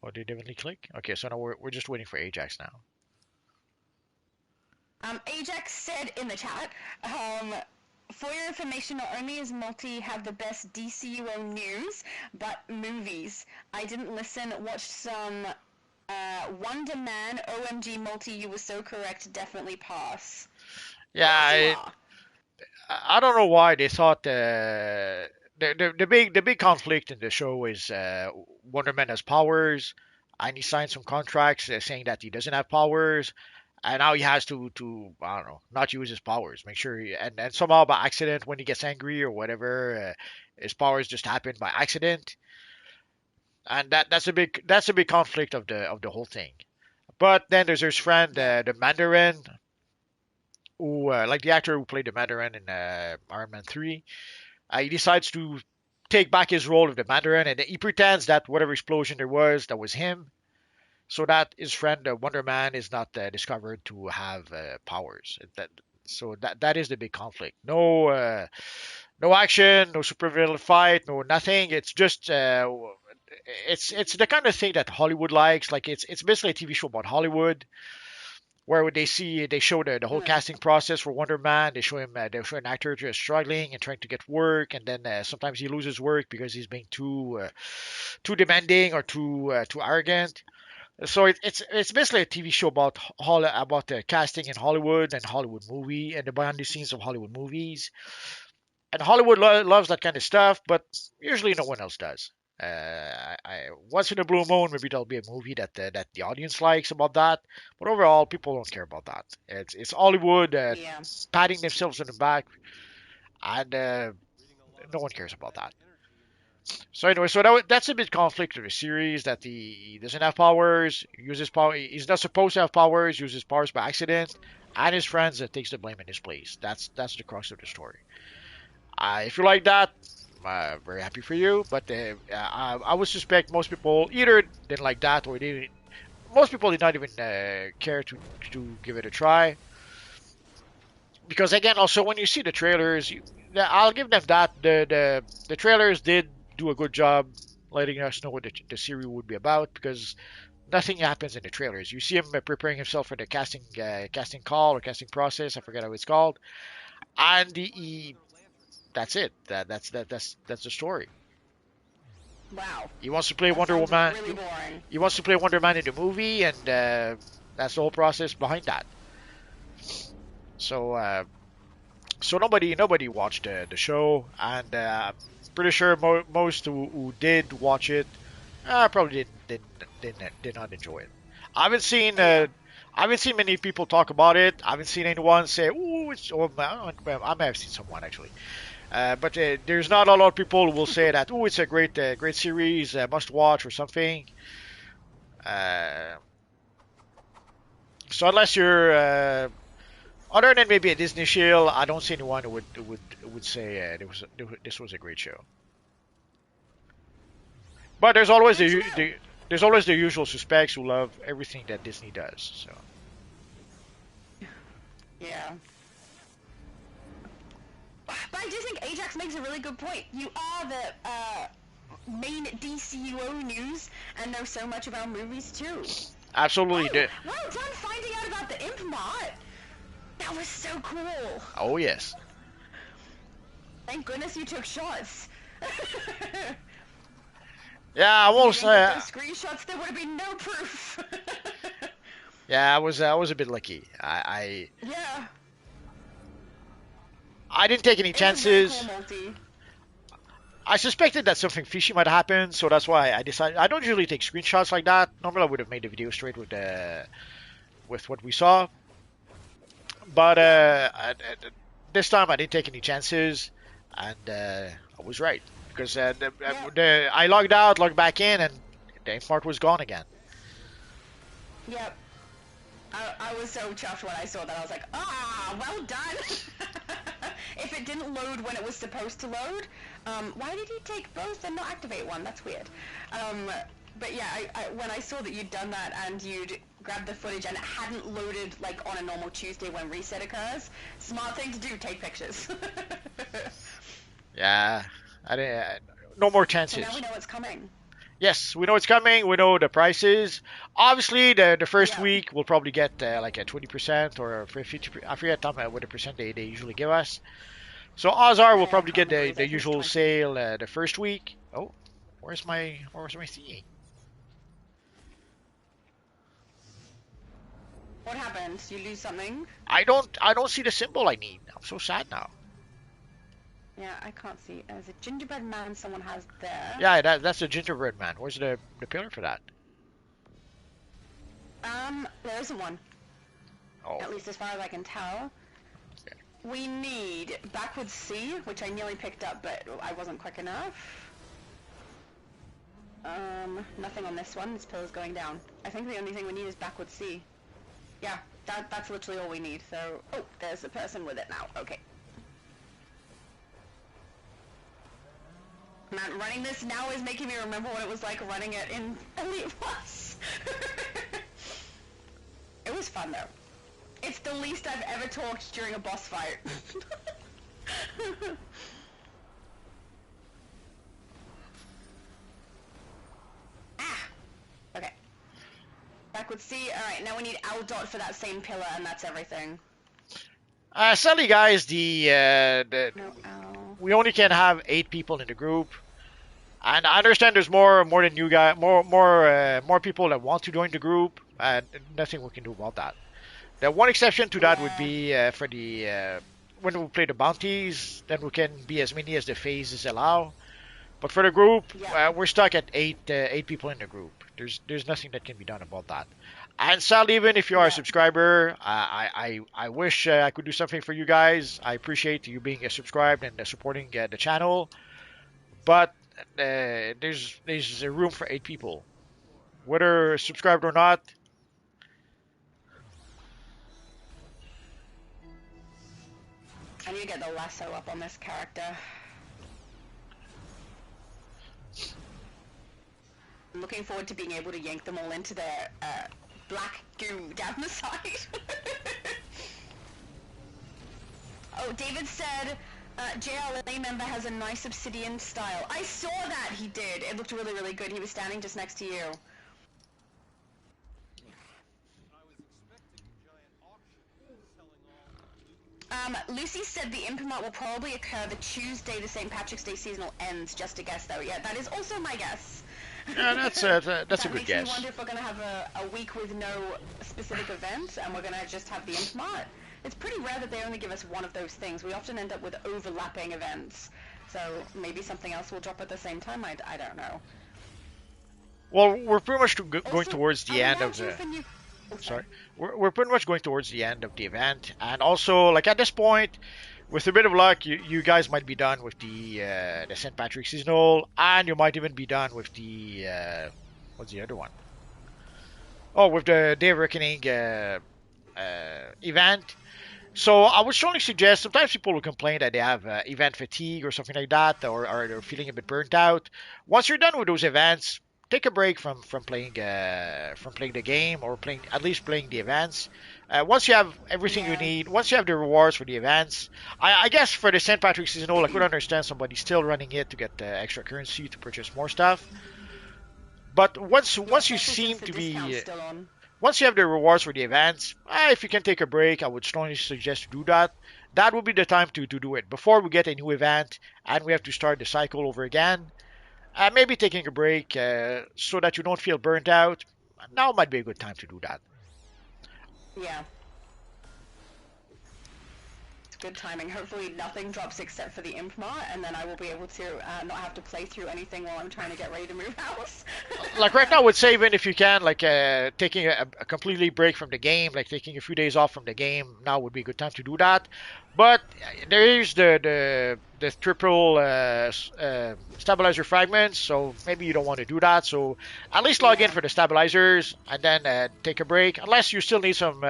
Oh, did Heavenly click? Okay, so now we're just waiting for Ajax now. Ajax said in the chat, for your information, not only is Multi have the best DCUO news, but movies. I didn't listen, watched some Wonder Man, OMG Multi, you were so correct, definitely pass. Yeah, I don't know why they thought the big conflict in the show is Wonder Man has powers, and he signed some contracts saying that he doesn't have powers, and now he has to I don't know, not use his powers. Make sure and somehow by accident when he gets angry or whatever, his powers just happen by accident, and that's a big conflict of the whole thing. But then there's his friend the Mandarin, who like the actor who played the Mandarin in Iron Man 3. He decides to take back his role of the Mandarin, and he pretends that whatever explosion there was, that was him. so that his friend Wonder Man is not discovered to have powers. That is the big conflict. No action, no supervillain fight, no nothing. It's just it's the kind of thing that Hollywood likes. Like it's basically a TV show about Hollywood where they show the whole Mm. casting process for Wonder Man. They show an actor just struggling and trying to get work, and then sometimes he loses work because he's being too demanding or too arrogant. So it's basically a TV show about the casting in Hollywood and Hollywood movie and the behind the scenes of Hollywood movies. And Hollywood loves that kind of stuff, but usually no one else does. Once in a blue moon, maybe there'll be a movie that the audience likes about that, but overall, people don't care about that. It's Hollywood Yeah. patting themselves on the back, and no one cares about that. So anyway, that's a bit conflict of the series that he doesn't have powers, uses power. He's not supposed to have powers, uses powers by accident, and his friends that takes the blame in his place. That's the crux of the story. If you like that, very happy for you. But I would suspect most people either didn't like that or they didn't. Most people did not even care to give it a try. Because again, also when you see the trailers, I'll give them that the trailers did do a good job letting us know what the series would be about because nothing happens in the trailers. You see him preparing himself for the casting call or casting process. I forget how it's called, and that's it. That's the story. Wow. He wants to play That Wonder sounds Woman. really boring. He wants to play Wonder Man in the movie, and that's the whole process behind that. So so nobody watched the show, and pretty sure most who did watch it probably did not enjoy it. I haven't seen Yeah. I haven't seen many people talk about it. I haven't seen anyone say, "Ooh, it's." Oh, I may have seen someone actually, but there's not a lot of people who will say that, "Oh, it's a great series, must watch" or something. Uh, so unless you're other than maybe a Disney shield, I don't see anyone who would say this was a great show. But Good to know. there's always the usual suspects who love everything that Disney does. So Yeah. But I do think Ajax makes a really good point. You are the main DCUO news and know so much about movies too. absolutely, Oh, well done finding out about the Imp Mod. That was so cool. oh yes, Thank goodness you took shots. yeah, I If you almost didn't get those screenshots, there would have been no proof. yeah, I was a bit lucky. Yeah, I didn't take any it was very cool, chances. multi. I suspected that something fishy might happen, so that's why I decided. I don't usually take screenshots like that. Normally, I would have made the video straight with what we saw, but this time I didn't take any chances, and I was right because Yeah, I logged out, logged back in, and the import was gone again. yep. I was so chuffed when I saw that. I was like, ah, well done. If it didn't load when it was supposed to load, why did he take both and not activate one? That's weird. But yeah, when I saw that you'd done that and you'd grabbed the footage and it hadn't loaded like on a normal Tuesday when reset occurs, smart thing to do, take pictures. Yeah, I didn't, no more So now we chances. know what's coming. Yes, we know it's coming. We know the prices. Obviously, the first Yeah. week we'll probably get like a 20% or a 50. I forget what the percent they usually give us. So odds are we'll I probably get probably, the I think it's usual 20. sale the first week. Oh, where's my thingy? What happened? You lose something? I don't see the symbol I need. I'm so sad now. Yeah, I can't see. There's a gingerbread man someone has there. Yeah, that's the gingerbread man. Where's the pillar for that? There isn't one. Oh, At least as far as I can tell. okay. We need Backwards C, which I nearly picked up, but I wasn't quick enough. Nothing on this one. This pillar's going down. I think the only thing we need is Backwards C. Yeah, that's literally all we need. So, oh, there's a person with it now. Okay. Man, running this now is making me remember what it was like running it in Elite Plus. fun though. It's the least I've ever talked during a boss fight. Ah! Okay. Back with C. Alright, now we need L dot for that same pillar, and that's everything. Sadly, guys, No L. we only can have 8 people in the group. And I understand there's more than you guys, more people that want to join the group, and nothing we can do about that. The one exception to that would be for the when we play the bounties, then we can be as many as the phases allow. But for the group, we're stuck at 8 people in the group. There's nothing that can be done about that. And sadly, even if you are a subscriber, I wish I could do something for you guys. I appreciate you being subscribed and supporting the channel, but there's a room for 8 people, whether subscribed or not. I need to get the lasso up on this character. I'm looking forward to being able to yank them all into their black goo down the side. Oh, David said JLA member has a nice obsidian style. I saw that he did. It looked really, really good. He was standing just next to you. Lucy said the implement will probably occur the Tuesday the St. Patrick's Day seasonal ends. Just a guess, though. Yeah, that is also my guess. Yeah, that's a good guess. Makes me wonder if we're going to have a week with no specific event, and we're going to just have the implement. It's pretty rare that they only give us one of those things. We often end up with overlapping events. So maybe something else will drop at the same time. I don't know. Well, we're pretty much going towards the end of the... Sorry. We're pretty much going towards the end of the event. And also, like at this point, with a bit of luck, you guys might be done with the St. Patrick's seasonal, and you might even be done with the... what's the other one? Oh, with the Day of Reckoning event. So I would strongly suggest, sometimes people will complain that they have event fatigue or something like that, or they're feeling a bit burnt out. Once you're done with those events, take a break from playing the game, or at least playing the events. Once you have everything you need, once you have the rewards for the events, I guess for the St. Patrick's seasonal, I could understand somebody still running it to get extra currency to purchase more stuff. But once you seem to be... Once you have the rewards for the events, if you can take a break, I would strongly suggest to do that. That would be the time to do it. Before we get a new event and we have to start the cycle over again, maybe taking a break so that you don't feel burnt out, now might be a good time to do that. Yeah. It's good timing. Hopefully nothing drops except for the imp mod, and then I will be able to not have to play through anything while I'm trying to get ready to move house. Like right now with saving, if you can, like taking a completely break from the game, like taking a few days off from the game, now would be a good time to do that. But there is the triple stabilizer fragments, so maybe you don't want to do that. So at least log in for the stabilizers and then take a break, unless you still need some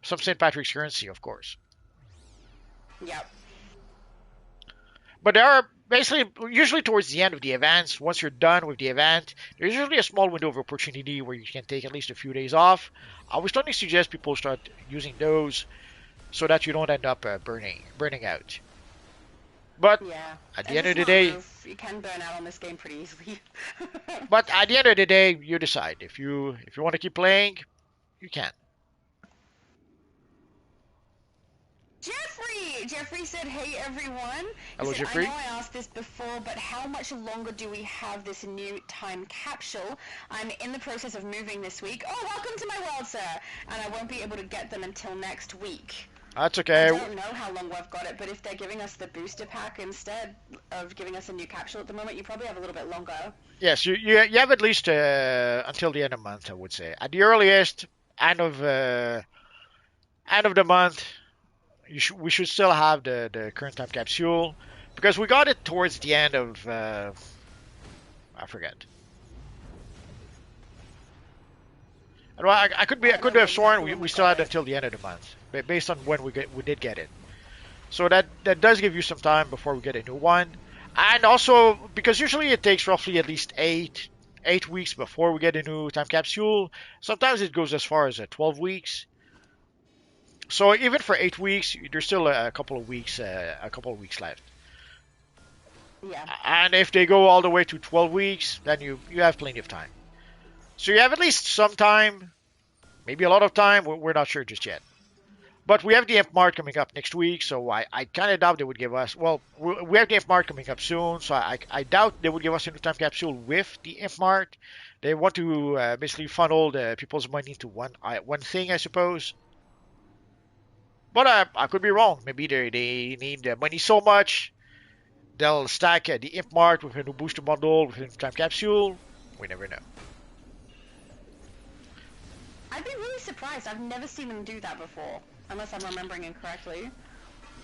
St. Patrick's currency, of course. Yep. But there are basically, usually towards the end of the events, once you're done with the event, there's usually a small window of opportunity where you can take at least a few days off. I would strongly suggest people start using those so that you don't end up burning out. But at the end of the day, you can burn out on this game pretty easily. But at the end of the day, you decide. If you want to keep playing, you can. Jeffrey said, "Hey everyone." Hello, said, Jeffrey. I know I asked this before, but how much longer do we have this new time capsule? I'm in the process of moving this week. Oh, welcome to my world, sir. And I won't be able to get them until next week. That's okay. I don't know how long we've got it, but if they're giving us the booster pack instead of giving us a new capsule at the moment, you probably have a little bit longer. Yes, you have at least until the end of the month, I would say. At the earliest, end of the month. We should still have the current time capsule, because we got it towards the end of I forget. I could have sworn we still had until the end of the month, based on when we did get it. So that does give you some time before we get a new one, and also because usually it takes roughly at least 8 weeks before we get a new time capsule. Sometimes it goes as far as 12 weeks. So even for 8 weeks, there's still a couple of weeks left. Yeah. And if they go all the way to 12 weeks, then you have plenty of time. So you have at least some time, maybe a lot of time. We're not sure just yet. But we have the Imp Mart coming up next week, so I kind of doubt they would give us. Well, we have the Imp Mart coming up soon, so I doubt they would give us a new time capsule with the Imp Mart. They want to basically funnel the people's money into one thing, I suppose. But I could be wrong. Maybe they need the money so much they'll stack the Imp Mart with a new booster bundle with a new time capsule. We never know. I'd be really surprised. I've never seen them do that before, unless I'm remembering incorrectly.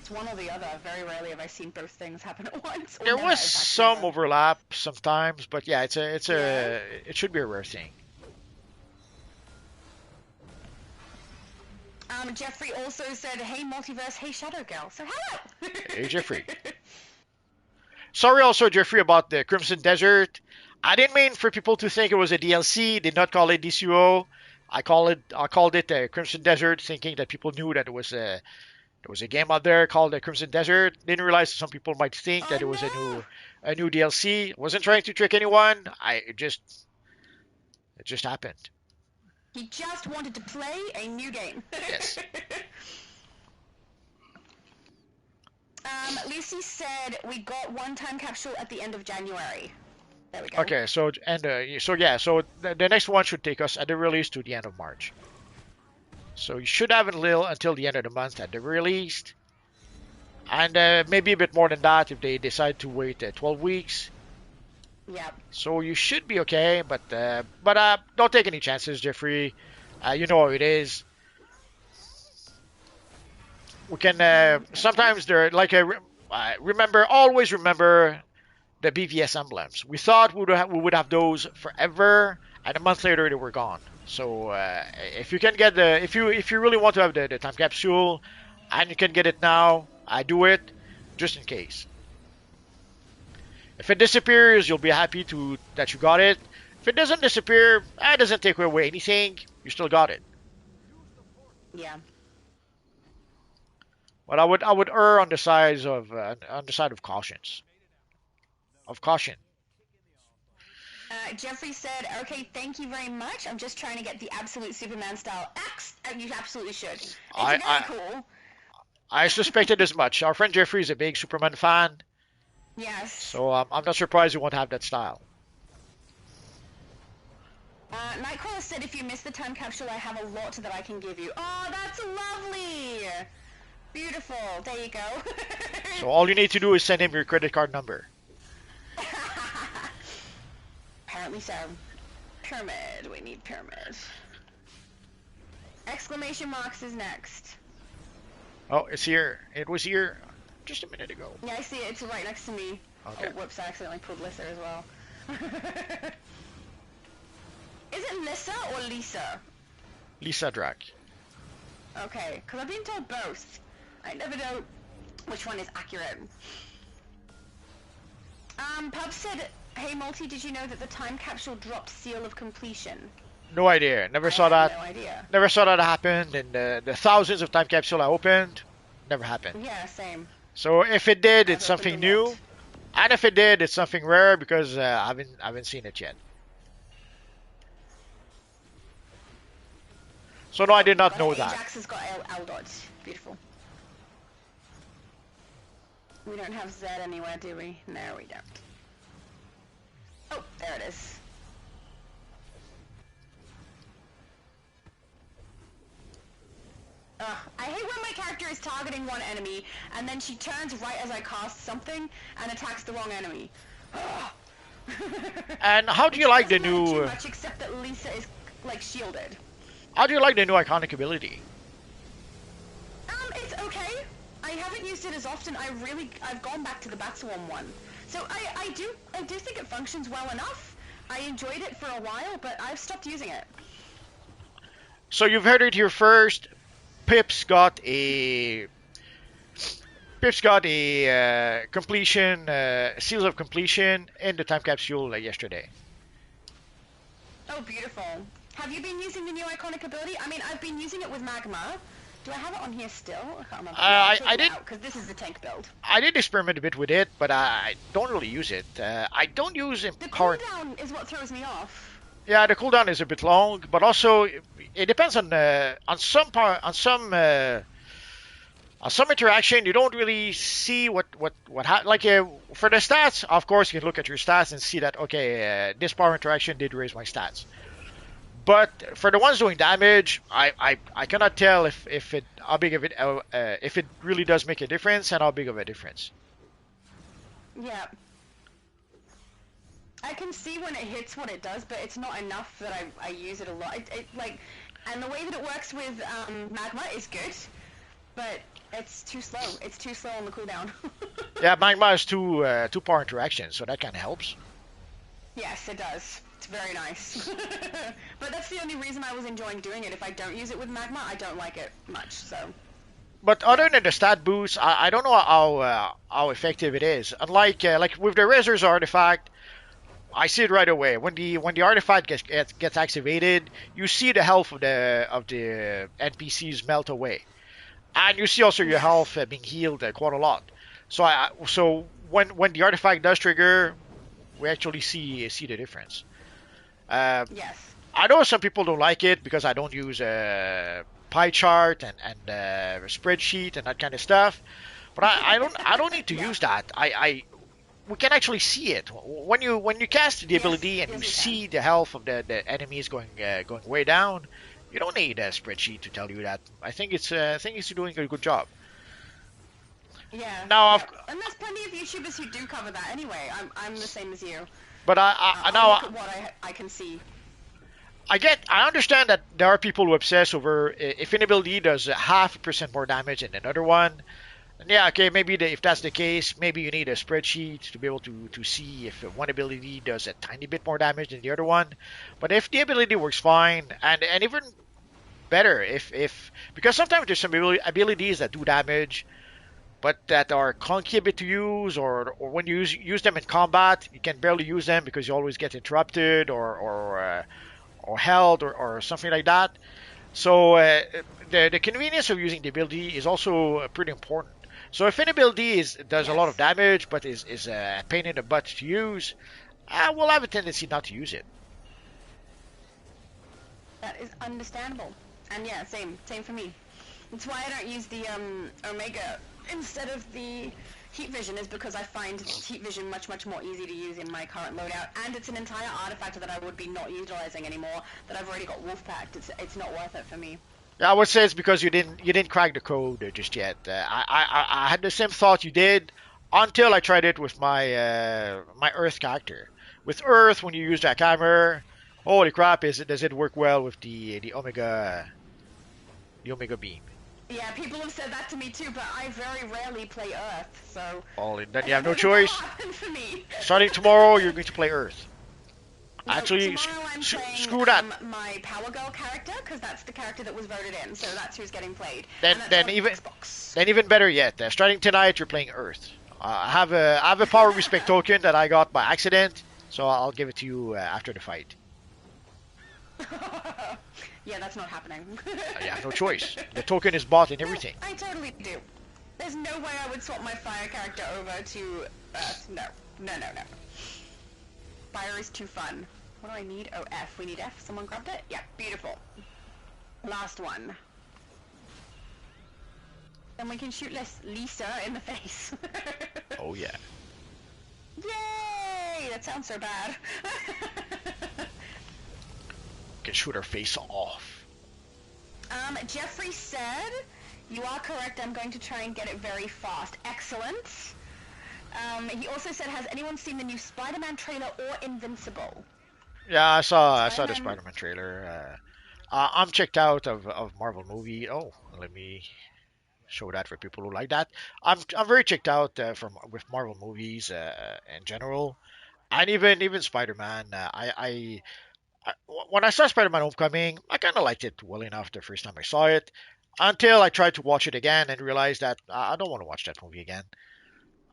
It's one or the other. Very rarely have I seen both things happen at once. There was some overlap sometimes, but yeah, Yeah. it should be a rare thing. Jeffrey also said, "Hey multiverse, hey Shadow Girl." So hello. Hey Jeffrey. Sorry also Jeffrey about the Crimson Desert. I didn't mean for people to think it was a DLC. Did not call it DCUO. I called it Crimson Desert, thinking that people knew that there was a game out there called the Crimson Desert. Didn't realize some people might think that it was a new DLC. Wasn't trying to trick anyone. It just happened. He just wanted to play a new game. Yes. Lucy said we got one time capsule at the end of January. There we go. Okay, so the next one should take us at the release to the end of March. So you should have until the end of the month at the release, and maybe a bit more than that if they decide to wait 12 weeks. Yep. So you should be okay, but don't take any chances, Jeffrey. You know how it is. We can sometimes they're like always remember the BVS emblems. We thought we would have those forever, and a month later they were gone. So if you can get if you really want to have the time capsule, and you can get it now, I do it just in case. If it disappears, you'll be happy that you got it. If it doesn't disappear, it doesn't take away anything. You still got it. Yeah. But I would err on the side of cautions. Of caution. Jeffrey said, "Okay, thank you very much. I'm just trying to get the absolute Superman style X." You absolutely should. It's very cool. I suspected as much. Our friend Jeffrey is a big Superman fan. Yes. So I'm not surprised you won't have that style. Nightcrawler said, "If you miss the time capsule, I have a lot that I can give you." Oh, that's lovely. Beautiful. There you go. So all you need to do is send him your credit card number. Apparently so. Pyramid. We need pyramid. Exclamation marks is next. Oh, it's here. It was here just a minute ago. Yeah, I see it. It's right next to me. Okay. Oh, whoops, I accidentally pulled Lissa as well. Is it Lissa or Lisa? Lisa Drac. Okay, because I've been told both. I never know which one is accurate. Pub said, "Hey Multi, did you know that the time capsule dropped seal of completion?" No idea. Never saw that. No idea. Never saw that happen. And the thousands of time capsule I opened, never happened. Yeah, same. So if it did, it's something new. And if it did, it's something rare because I haven't seen it yet. So no, I did not know that. Ajax has got L dots. Beautiful. We don't have Z anywhere, do we? No, we don't. Oh, there it is. I hate when my character is targeting one enemy, and then she turns right as I cast something, and attacks the wrong enemy. And how do you like the new... Too much, except that Lisa is, like, shielded. How do you like the new iconic ability? It's okay. I haven't used it as often. I've gone back to the Batwoman one. So I do think it functions well enough. I enjoyed it for a while, but I've stopped using it. So you've heard it here first. Pip's got a completion, seals of completion in the time capsule yesterday. Oh, beautiful. Have you been using the new iconic ability? I mean, I've been using it with Magma, Do I have it on here still? I can't remember. No, I've I taken it did out because this is the tank build. I did experiment a bit with it, but I don't really use it. I don't use it The current. cooldown is what throws me off. Yeah, the cooldown is a bit long, but also it depends on some part on some interaction. You don't really see like for the stats. Of course, you can look at your stats and see that okay, this power interaction did raise my stats. But for the ones doing damage, I cannot tell if it how big of it if it really does make a difference and how big of a difference. Yeah. I can see when it hits what it does, but it's not enough that I use it a lot. And the way that it works with magma is good, but it's too slow. It's too slow on the cooldown. Yeah, magma has two power interactions, so that kind of helps. Yes, it does. It's very nice. But that's the only reason I was enjoying doing it. If I don't use it with magma, I don't like it much. So But other than the stat boost, I don't know how effective it is. Unlike like with the Razor's artifact, I see it right away. When the artifact gets activated, you see the health of the NPCs melt away, and you see also your yes, health being healed quite a lot. So when the artifact does trigger, we actually see the difference. Uh, yes, I know some people don't like it because I don't use a pie chart and spreadsheet and that kind of stuff. But I don't need to yeah, use that. I we can actually see it when you cast the yes, ability and you yes, we can. see the health of the enemies going way down. You don't need a spreadsheet to tell you that. I think it's doing a good job. Yeah, Now, yeah. And there's plenty of YouTubers who do cover that anyway. I'm the same as you. but I'll look at what I can see. I understand that there are people who obsess over if an ability does half a percent more damage than another one. And yeah, okay, maybe if that's the case, maybe you need a spreadsheet to be able to see if one ability does a tiny bit more damage than the other one. But if the ability works fine, and even better, if because sometimes there's some abilities that do damage, but that are clunky a bit to use, or when you use them in combat, you can barely use them because you always get interrupted or held or something like that. So the convenience of using the ability is also pretty important. So if an ability does a lot of Yes, damage but is a pain in the butt to use, we'll have a tendency not to use it. that is understandable. And yeah, same for me. That's why I don't use the Omega instead of the Heat Vision, is because I find Heat Vision much more easy to use in my current loadout, and it's an entire artifact that I would be not utilizing anymore, that I've already got wolf packed. It's not worth it for me. Yeah, I would say it's because you didn't crack the code just yet. I had the same thought you did until I tried it with my Earth character. With Earth, when you use that hammer, holy crap! Does it work well with the Omega beam? Yeah, people have said that to me too, but I very rarely play Earth, so All then you it have no doesn't choice. happen for me. Starting tomorrow, you're going to play Earth. No, Actually, tomorrow I'm playing screw that. my Power Girl character, because that's the character that was voted in, so that's who's getting played, Then and that's then on even Xbox. then even better yet. Starting tonight, you're playing Earth. I have a power respect token that I got by accident, so I'll give it to you after the fight. Yeah, that's not happening. You have no choice. The token is bought and No, everything. I totally do. There's no way I would swap my fire character over to Earth. No. No, no, no. Fire is too fun. What do I need? Oh, F. We need F. Someone grabbed it? Yeah, beautiful. Last one. Then we can shoot Lisa in the face. Oh yeah. Yay! That sounds so bad. Can shoot her face off. Jeffrey said, you are correct, I'm going to try and get it very fast. Excellent. He also said, has anyone seen the new Spider-Man trailer or Invincible? Yeah, I saw the Spider-Man, Spider-Man trailer. I'm checked out of Marvel movie. Oh, let me show that for people who like that. I'm very checked out from with Marvel movies in general, and even Spider-Man. I when I saw Spider-Man: Homecoming, I kind of liked it well enough the first time I saw it, until I tried to watch it again and realized that I don't want to watch that movie again.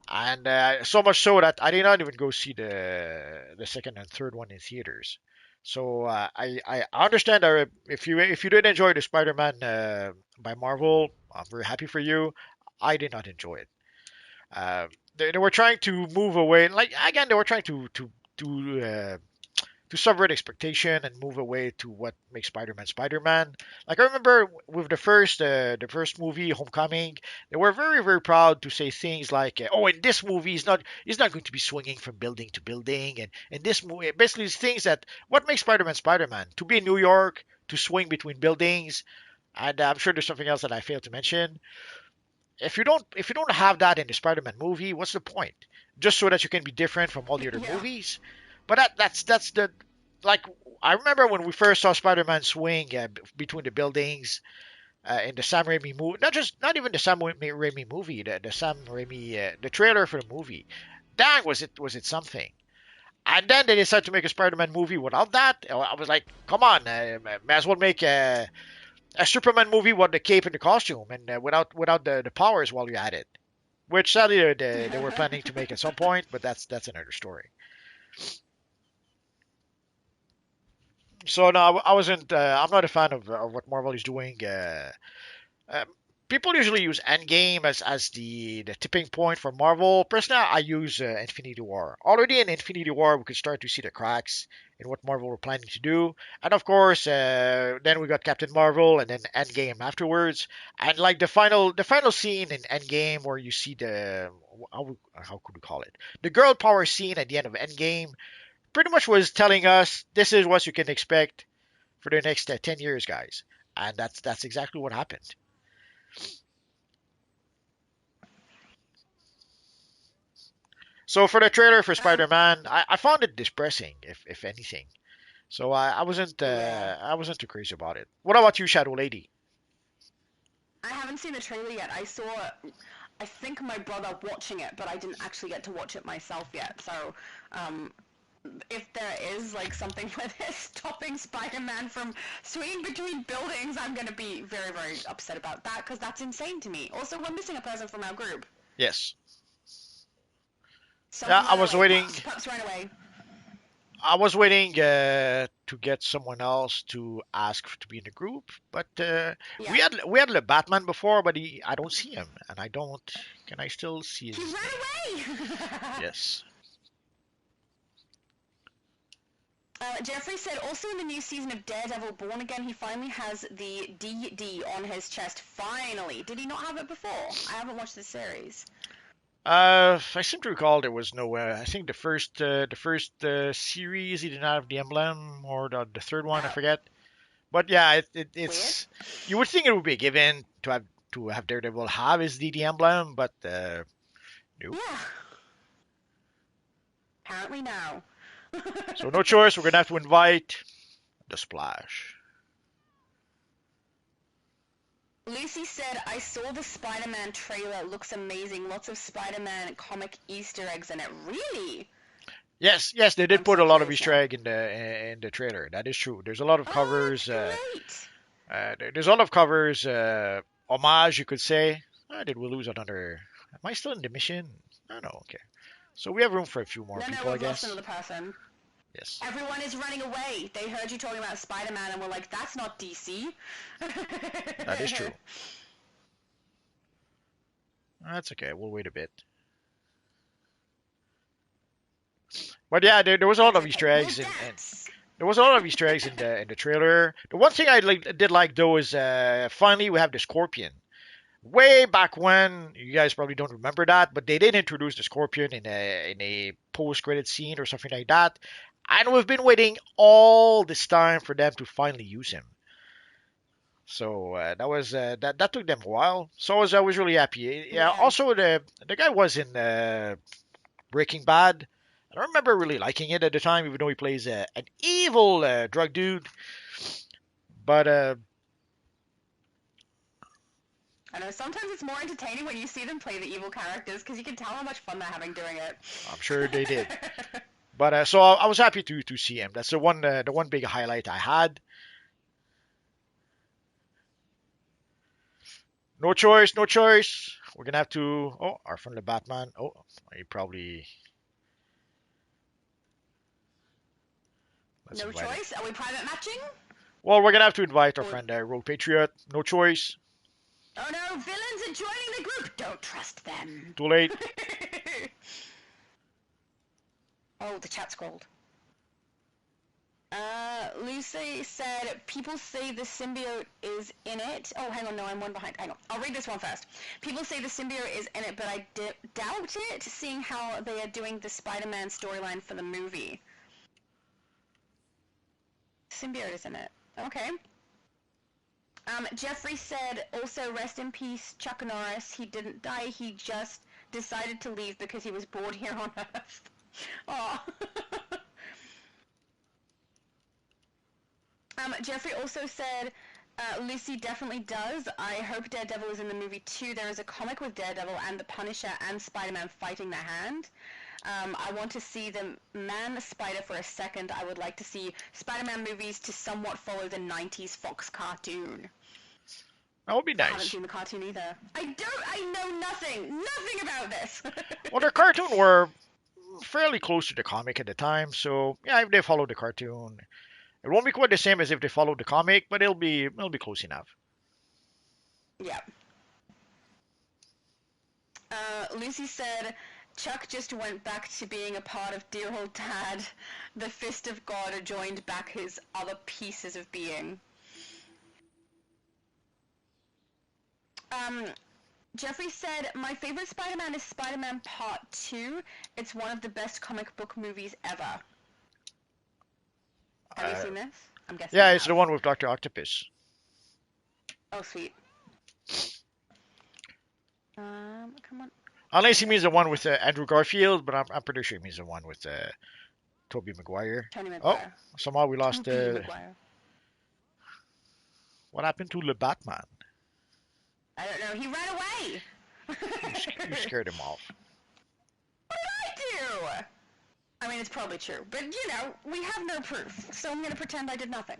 And so much so that I did not even go see the second and third one in theaters. So I understand that if you did enjoy the Spider-Man by Marvel, I'm very happy for you. I did not enjoy it. They were trying to move away, like again, they were trying to subvert expectation and move away to what makes Spider-Man Spider-Man. Like I remember with the first movie, Homecoming, they were very proud to say things like, "Oh, in this movie, he's not going to be swinging from building to building," and in this movie, basically it's things that what makes Spider-Man Spider-Man to be in New York, to swing between buildings, and I'm sure there's something else that I failed to mention. If you don't have that in the Spider-Man movie, what's the point? Just so that you can be different from all the other Yeah. movies. But that's the like I remember when we first saw Spider-Man swing between the buildings in the Sam Raimi movie. Not even the Sam Raimi movie. The Sam Raimi the trailer for the movie. Dang, was it something? And then they decided to make a Spider-Man movie without that. I was like, come on, may as well make a Superman movie with the cape and the costume and without the powers while you're at it. Which sadly they were planning to make at some point, but that's another story. So no, I wasn't. I'm not a fan of what Marvel is doing. Um, People usually use Endgame as the tipping point for Marvel. Personally, I use Infinity War. Already in Infinity War, we could start to see the cracks in what Marvel were planning to do. And of course, then we got Captain Marvel, and then Endgame afterwards. And like the final scene in Endgame, where you see the how could we call it, the girl power scene at the end of Endgame, pretty much was telling us this is what you can expect for the next 10 years, guys. And that's exactly what happened. So for the trailer for um, Spider-Man, I found it depressing, if anything. So yeah. I wasn't too crazy about it. What about you, Shadow Lady? I haven't seen the trailer yet. I think my brother watching it, but I didn't actually get to watch it myself yet. So, um, if there is like something where they're stopping Spider-Man from swinging between buildings, I'm gonna be very upset about that because that's insane to me. Also, we're missing a person from our group. Yes. Yeah, Someone run away. Pups ran away. I was waiting to get someone else to ask to be in the group, but Yeah. we had the Batman before, but I don't see him, and I don't. Can I still see He his ran name? away! Yes. Jeffrey said also in the new season of Daredevil Born Again, he finally has the DD on his chest. Finally. Did he not have it before? I haven't watched the series. I seem to recall there was no. I think the first series he did not have the emblem, or the third one I Oh, forget. But yeah, weird. it's you would think it would be a given to have Daredevil have his DD emblem, but nope. Yeah. Apparently now. So no choice. We're gonna have to invite the Splash. Lucy said, I saw the Spider-Man trailer. Looks amazing. Lots of Spider-Man comic Easter eggs in it. Really? Yes, they did I'm put so a lot of curious Easter now. egg in the trailer. That is true. There's a lot of Oh, covers. that's great. There's a lot of covers. Homage, you could say. Did we lose another? Am I still in the mission? I know. Okay. So we have room for a few more No, people, I we've lost guess. another person. Yes, Everyone is running away. They heard you talking about Spider-Man and were like, that's not DC. that is true. That's okay. We'll wait a bit. But yeah, there was a lot That's of okay. Easter We'll eggs, and dance. there was a lot of Easter eggs in the trailer. The one thing did like though is finally we have the Scorpion. Way back when, you guys probably don't remember that, but they did introduce the Scorpion in a post credit scene or something like that, and we've been waiting all this time for them to finally use him. So that took them a while. So I was really happy. Yeah. Yeah. Also, the guy was in Breaking Bad. I don't remember really liking it at the time, even though he plays an evil drug dude. But I know, sometimes it's more entertaining when you see them play the evil characters because you can tell how much fun they're having doing it. I'm sure they did. But so I was happy to see him. That's the one big highlight I had. No choice, no choice. We're gonna have to. Oh, our friend the Batman. Oh, he probably Let's No invite him. choice? Are we private matching? Well, we're gonna have to invite our Or... friend Rogue Patriot. No choice. Oh no, villains are joining the group! Don't trust them. Too late. Oh, the chat's cold. Lucy said, people say the symbiote is in it. Oh, hang on, no, I'm one behind. Hang on, I'll read this one first. People say the symbiote is in it, but I doubt it, seeing how they are doing the Spider-Man storyline for the movie. Symbiote is in it. Okay. Jeffrey said, also rest in peace, Chuck Norris. He didn't die, he just decided to leave because he was bored here on Earth. Aw. Jeffrey also said, Lucy definitely does. I hope Daredevil is in the movie too. There is a comic with Daredevil and the Punisher and Spider-Man fighting their hand. I want to see the Man-Spider for a second. I would like to see Spider-Man movies to somewhat follow the 90s Fox cartoon. That would be I haven't nice. seen the cartoon either. I know nothing about this. Well, the cartoon were fairly close to the comic at the time, so yeah, if they follow the cartoon, it won't be quite the same as if they followed the comic, but it'll be close enough. Yeah. Lucy said, Chuck just went back to being a part of dear old dad. The fist of God joined back his other pieces of being. Jeffrey said, my favorite Spider-Man is Spider-Man Part 2. It's one of the best comic book movies ever. Have you seen this? I'm guessing. Yeah, it's the one with Dr. Octopus. Oh, sweet. Come on. Unless he means the one with Andrew Garfield, but I'm pretty sure he means the one with Tobey Maguire. Tony Oh, Maguire. somehow we lost. Tobey Maguire. What happened to the Batman? I don't know. He ran away. You scared him off. What did I do? I mean, it's probably true, but you know, we have no proof, so I'm gonna pretend I did nothing.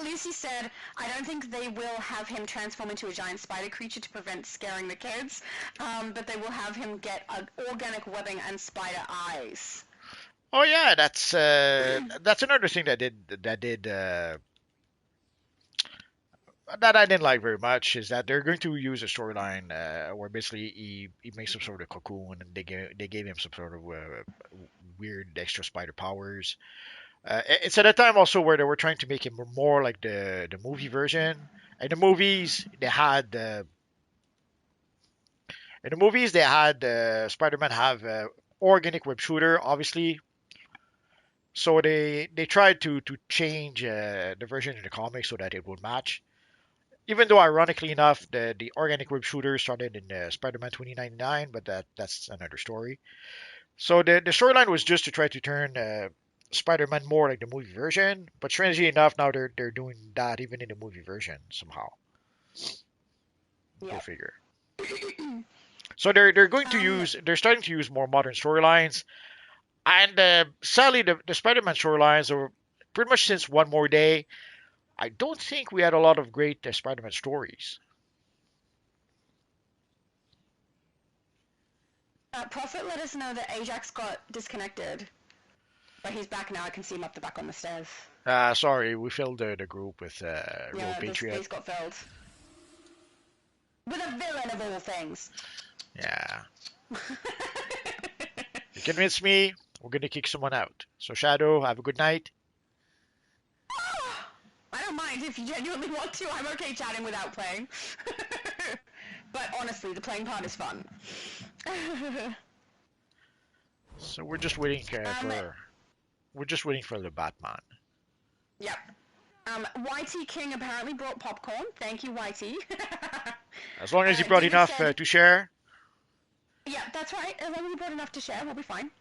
Lucy said, I don't think they will have him transform into a giant spider creature to prevent scaring the kids, but they will have him get organic webbing and spider eyes. Oh yeah, that's another thing that I didn't like very much is that they're going to use a storyline where basically he makes some sort of cocoon and they gave him some sort of weird extra spider powers. It's at a time also where they were trying to make him more like the movie version. In the movies, they had Spider-Man have organic web shooter, obviously. So they tried to change the version in the comics so that it would match. Even though, ironically enough, the organic web shooter started in Spider-Man 2099, but that's another story. So the storyline was just to try to turn Spider-Man more like the movie version, but strangely enough, now they're doing that even in the movie version somehow. Yeah. Go figure. So they're starting to use more modern storylines, and sadly the Spider-Man storylines are pretty much since One More Day. I don't think we had a lot of great Spider-Man stories. Prophet let us know that Ajax got disconnected, but he's back now. I can see him up the back on the stairs. Sorry, we filled the group with Real The Patriot. space got filled. With a villain of all things. Yeah. You convinced me. We're gonna kick someone out. So Shadow, have a good night. I don't mind if you genuinely want to. I'm okay chatting without playing. But honestly, the playing part is fun. So we're just waiting for the Batman. Yep. YT King apparently brought popcorn. Thank you, YT. As long as you brought David enough said, to share. Yeah, that's right. As long as you brought enough to share, we'll be fine.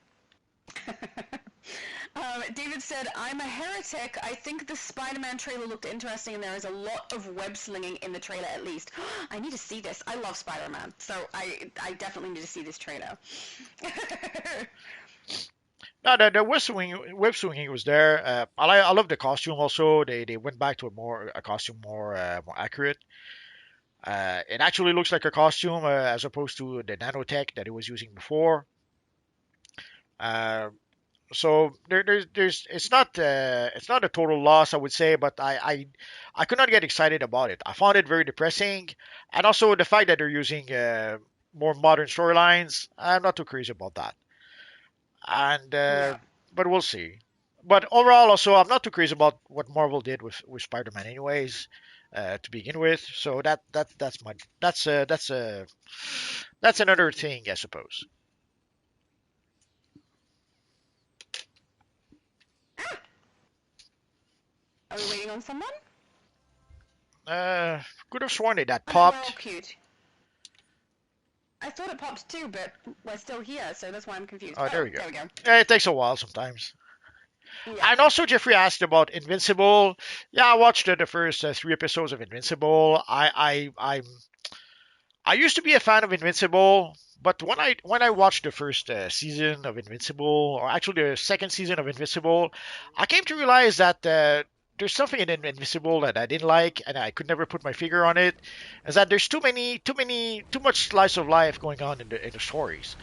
David said, I'm a heretic. I think the Spider-Man trailer looked interesting and there is a lot of web slinging in the trailer at least. I need to see this. I love Spider-Man, so I definitely need to see this trailer. No, the web swinging was there. I love the costume also. They went back to a costume more accurate. It actually looks like a costume as opposed to the nanotech that it was using before. Uh, so there's it's not a total loss, I would say, but I could not get excited about it. I found it very depressing, and also the fact that they're using more modern storylines. I'm not too crazy about that. And Yeah. but we'll see. But overall, also, I'm not too crazy about what Marvel did with Spider-Man, anyways, to begin with. So that's another thing, I suppose. Are we waiting on someone? Could have sworn it that Oh no, we're all popped. cute. I thought it popped too, but we're still here, so that's why I'm confused. Oh, there Oh, we go. there we go. Yeah, it takes a while sometimes. Yeah. And also, Jeffrey asked about Invincible. Yeah, I watched the first three episodes of Invincible. I used to be a fan of Invincible, but when I watched the first season of Invincible, or actually the second season of Invincible, I came to realize that there's something in Invincible that I didn't like, and I could never put my finger on it. Is that there's too much slice of life going on in the stories.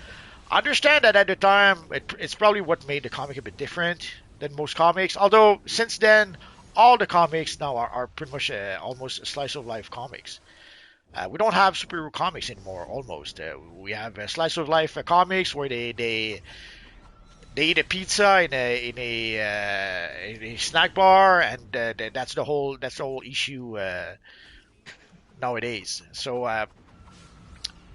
I understand that at the time it's probably what made the comic a bit different than most comics. Although since then, all the comics now are pretty much almost slice of life comics. We don't have superhero comics anymore. Almost, we have slice of life comics where they eat a pizza in a snack bar, and that's the whole issue nowadays. So Not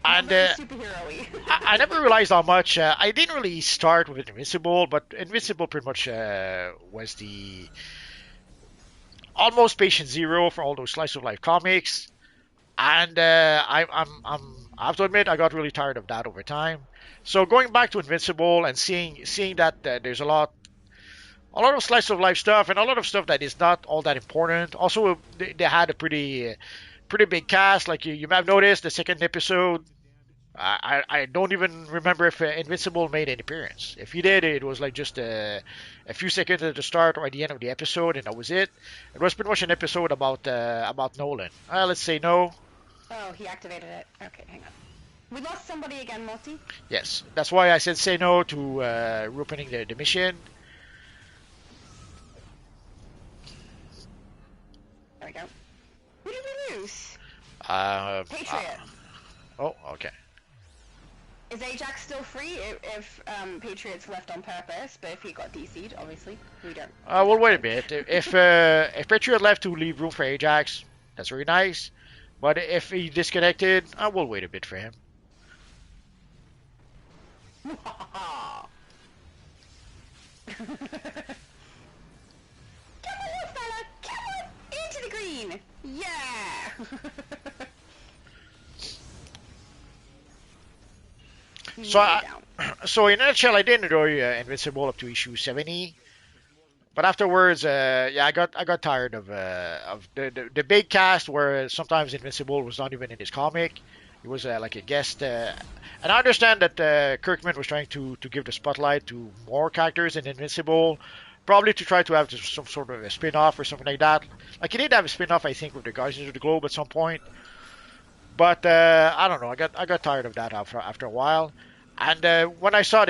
and very superhero-y. I never realized how much. I didn't really start with Invincible, but Invincible pretty much was the almost patient zero for all those slice of life comics. And I have to admit, I got really tired of that over time. So going back to Invincible and seeing that there's a lot of slice of life stuff and a lot of stuff that is not all that important. Also, they had a pretty big cast. Like you may have noticed, the second episode, I don't even remember if Invincible made an appearance. If he did, it was like just a few seconds at the start or at the end of the episode, and that was it. It was pretty much an episode about Nolan. Let's say no. Oh, he activated it. Okay, hang on. We lost somebody again, Multi. Yes, that's why I said say no to reopening the mission. There we go. Who did we lose? Uh, uh, Patriot. oh, okay. Is Ajax still free if Patriot's left on purpose, but if he got DC'd, obviously, we don't. Well, wait a bit. If Patriot left to leave room for Ajax, that's very nice. But if he disconnected, I will wait a bit for him. Come on, little fella! Come on! Into the green! Yeah! So, Way down. so in a nutshell, I did enjoy Invincible up to issue 70. But afterwards, yeah, I got tired of the big cast where sometimes Invincible was not even in his comic. He was like a guest, and I understand that Kirkman was trying to give the spotlight to more characters in Invincible, probably to try to have some sort of a spin-off or something like that. Like he did have a spin-off, I think, with the Guardians of the Globe at some point. But I don't know. I got tired of that after a while. And when I saw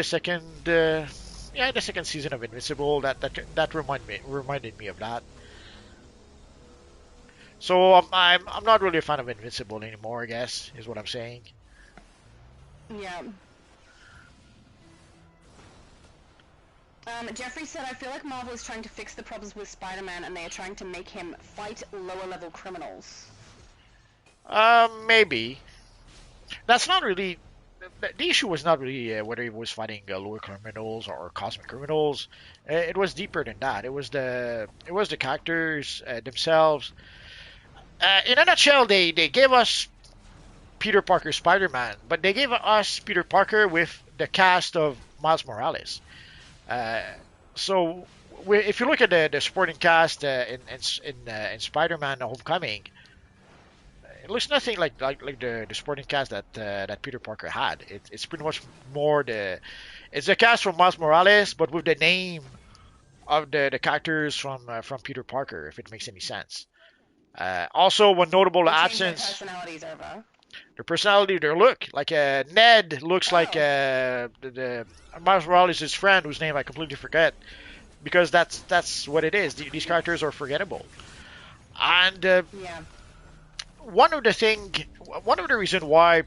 yeah, the second season of Invincible, that reminded me of that. So I'm not really a fan of Invincible anymore. I guess is what I'm saying. Yeah. Jeffrey said, I feel like Marvel is trying to fix the problems with Spider-Man and they are trying to make him fight lower-level criminals. Maybe that's not really. The issue was not really whether he was fighting lower criminals or cosmic criminals. It was deeper than that. It was the characters themselves. In a nutshell, they gave us Peter Parker Spider-Man, but they gave us Peter Parker with the cast of Miles Morales. Uh, so if you look at the supporting cast in Spider-Man: Homecoming, it looks nothing like the supporting cast that Peter Parker had. It's pretty much more it's the cast from Miles Morales, but with the name of the characters from Peter Parker, if it makes any sense. Also, one notable They changed their absence. personalities over. their personality, their look. Like Ned looks like Oh, the Miles Morales' friend, whose name I completely forget, because that's what it is. These characters are forgettable, and yeah. one of the thing, one of the reason why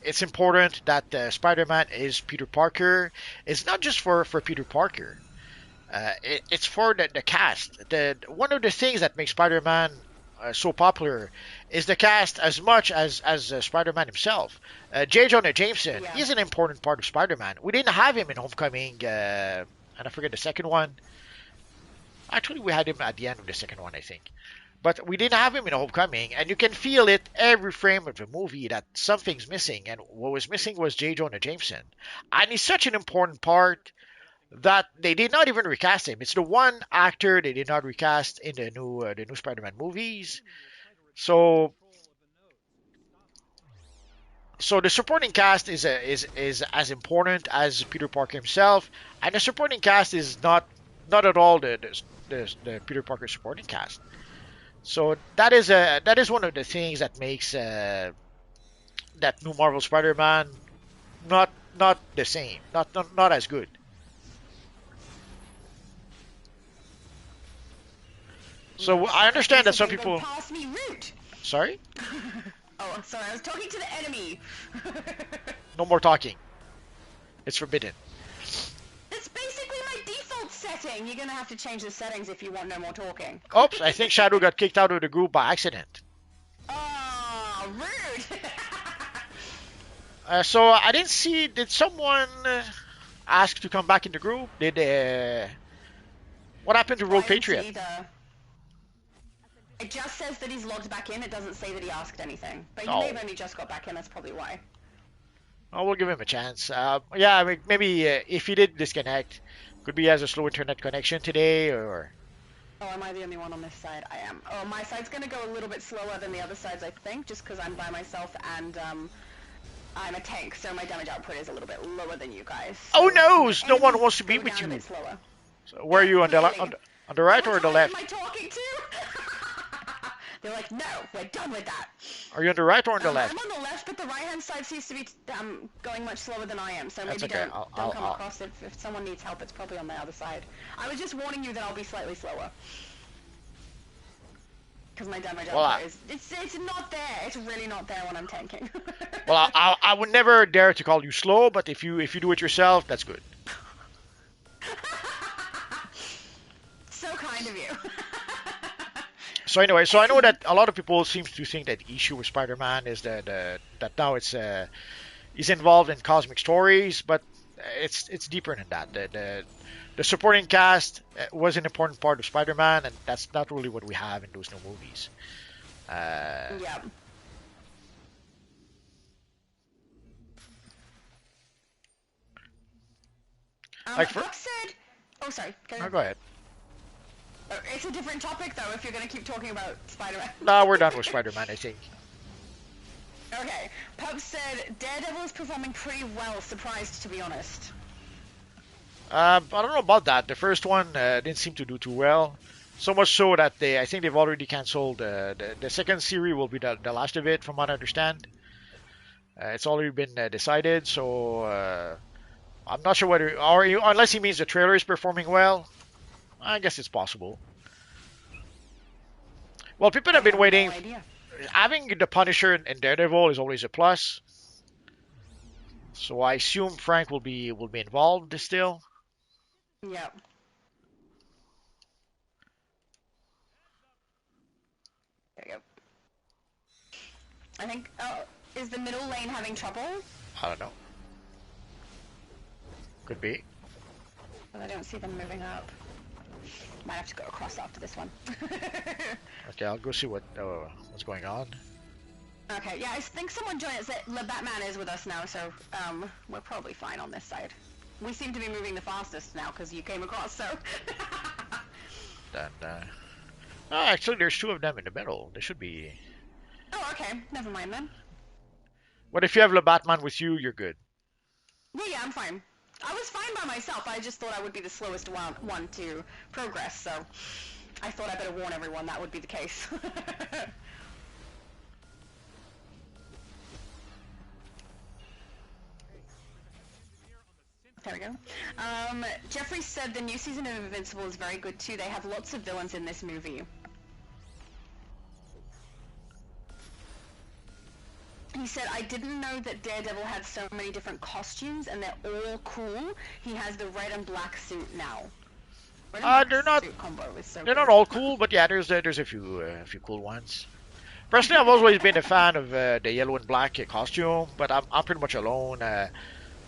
it's important that Spider-Man is Peter Parker is not just for Peter Parker. It's for the cast. The one of the things that makes Spider-Man so popular is the cast as much as Spider-Man himself. J. Jonah Jameson Yeah. is an important part of Spider-Man. We didn't have him in Homecoming, and I forget the second one. Actually, we had him at the end of the second one, I think. But we didn't have him in Homecoming, and you can feel it every frame of the movie that something's missing, and what was missing was J. Jonah Jameson. And he's such an important part that they did not even recast him. It's the one actor they did not recast in the new Spider-Man movies. So so the supporting cast is as important as Peter Parker himself, and the supporting cast is not at all the Peter Parker supporting cast. So that is one of the things that makes that new Marvel Spider-Man not not the same, not as good. So Yeah. I So understand that some basically, go people. pass me root. Sorry, Oh, sorry, I was talking to the enemy. no more talking. It's forbidden. It's basically my default setting. You're gonna have to change the settings if you want no more talking. Oops, I think Shadow got kicked out of the group by accident. Oh, rude. So I didn't see. Did someone ask to come back in the group? Did what happened to Oh, Rogue I didn't see Patriot? either. It just says that he's logged back in. It doesn't say that he asked anything. But he may Oh, have only just got back in. That's probably why. oh, we'll give him a chance. Yeah, I mean, maybe if he did disconnect, could be he has a slow internet connection today, or Oh, am I the only one on this side? I am. Oh, my side's gonna go a little bit slower than the other sides, I think, just because I'm by myself and I'm a tank, so my damage output is a little bit lower than you guys. oh So no, my no one enemies wants to go be with down a bit you. slower. So where are Yeah, you on clearly. on the right or Which the one am left? I talking to? They're like, no, we're done with that. Are you on the right or on the I'm left? on the left, but the right-hand side seems to be going much slower than I am. So That's maybe okay. don't come across it. If someone needs help, it's probably on the other side. I was just warning you that I'll be slightly slower because my damage Well, output is it's not there. It's really not there when I'm tanking. I would never dare to call you slow, but if you do it yourself, that's good. So kind of you. So anyway, so I know that a lot of people seem to think that the issue with Spider-Man is that now it's he's involved in cosmic stories, but it's deeper than that. The supporting cast was an important part of Spider-Man, and that's not really what we have in those new movies. Yeah. Like for Puck said. Oh, sorry. Go no, ahead. go ahead. It's a different topic though. If you're gonna keep talking about Spider-Man. No, we're done with Spider-Man, I think. Okay. Pup said Daredevil is performing pretty well. Surprised, to be honest. I don't know about that. The first one didn't seem to do too well. So much so that I think they've already canceled the second series will be the last of it, from what I understand. It's already been decided, so I'm not sure whether, or unless he means the trailer is performing well. I guess it's possible. Well, people I have been have waiting. no idea. Having the Punisher and Daredevil is always a plus. So I assume Frank will be involved still. Yep. There you go. I think. Oh, is the middle lane having trouble? I don't know. Could be. Well, I don't see them moving up. Might have to go across after this one. Okay, I'll go see what's going on. Okay, yeah, I think someone joined us. The Batman is with us now, so we're probably fine on this side. We seem to be moving the fastest now because you came across, so. Then, oh, actually, there's two of them in the middle. They should be. Oh, okay. Never mind then. But if you have the Batman with you, you're good. Yeah, I'm fine. I was fine by myself. I just thought I would be the slowest one to progress, so I thought I better warn everyone that would be the case. There we go. Jeffrey said the new season of Invincible is very good too. They have lots of villains in this movie. He said, I didn't know that Daredevil had so many different costumes and they're all cool. He has the red and black suit now. They're not. Combo is so They're good. not all cool, but yeah, there's a few cool ones. Personally, I've always been a fan of the yellow and black costume, but I'm pretty much alone.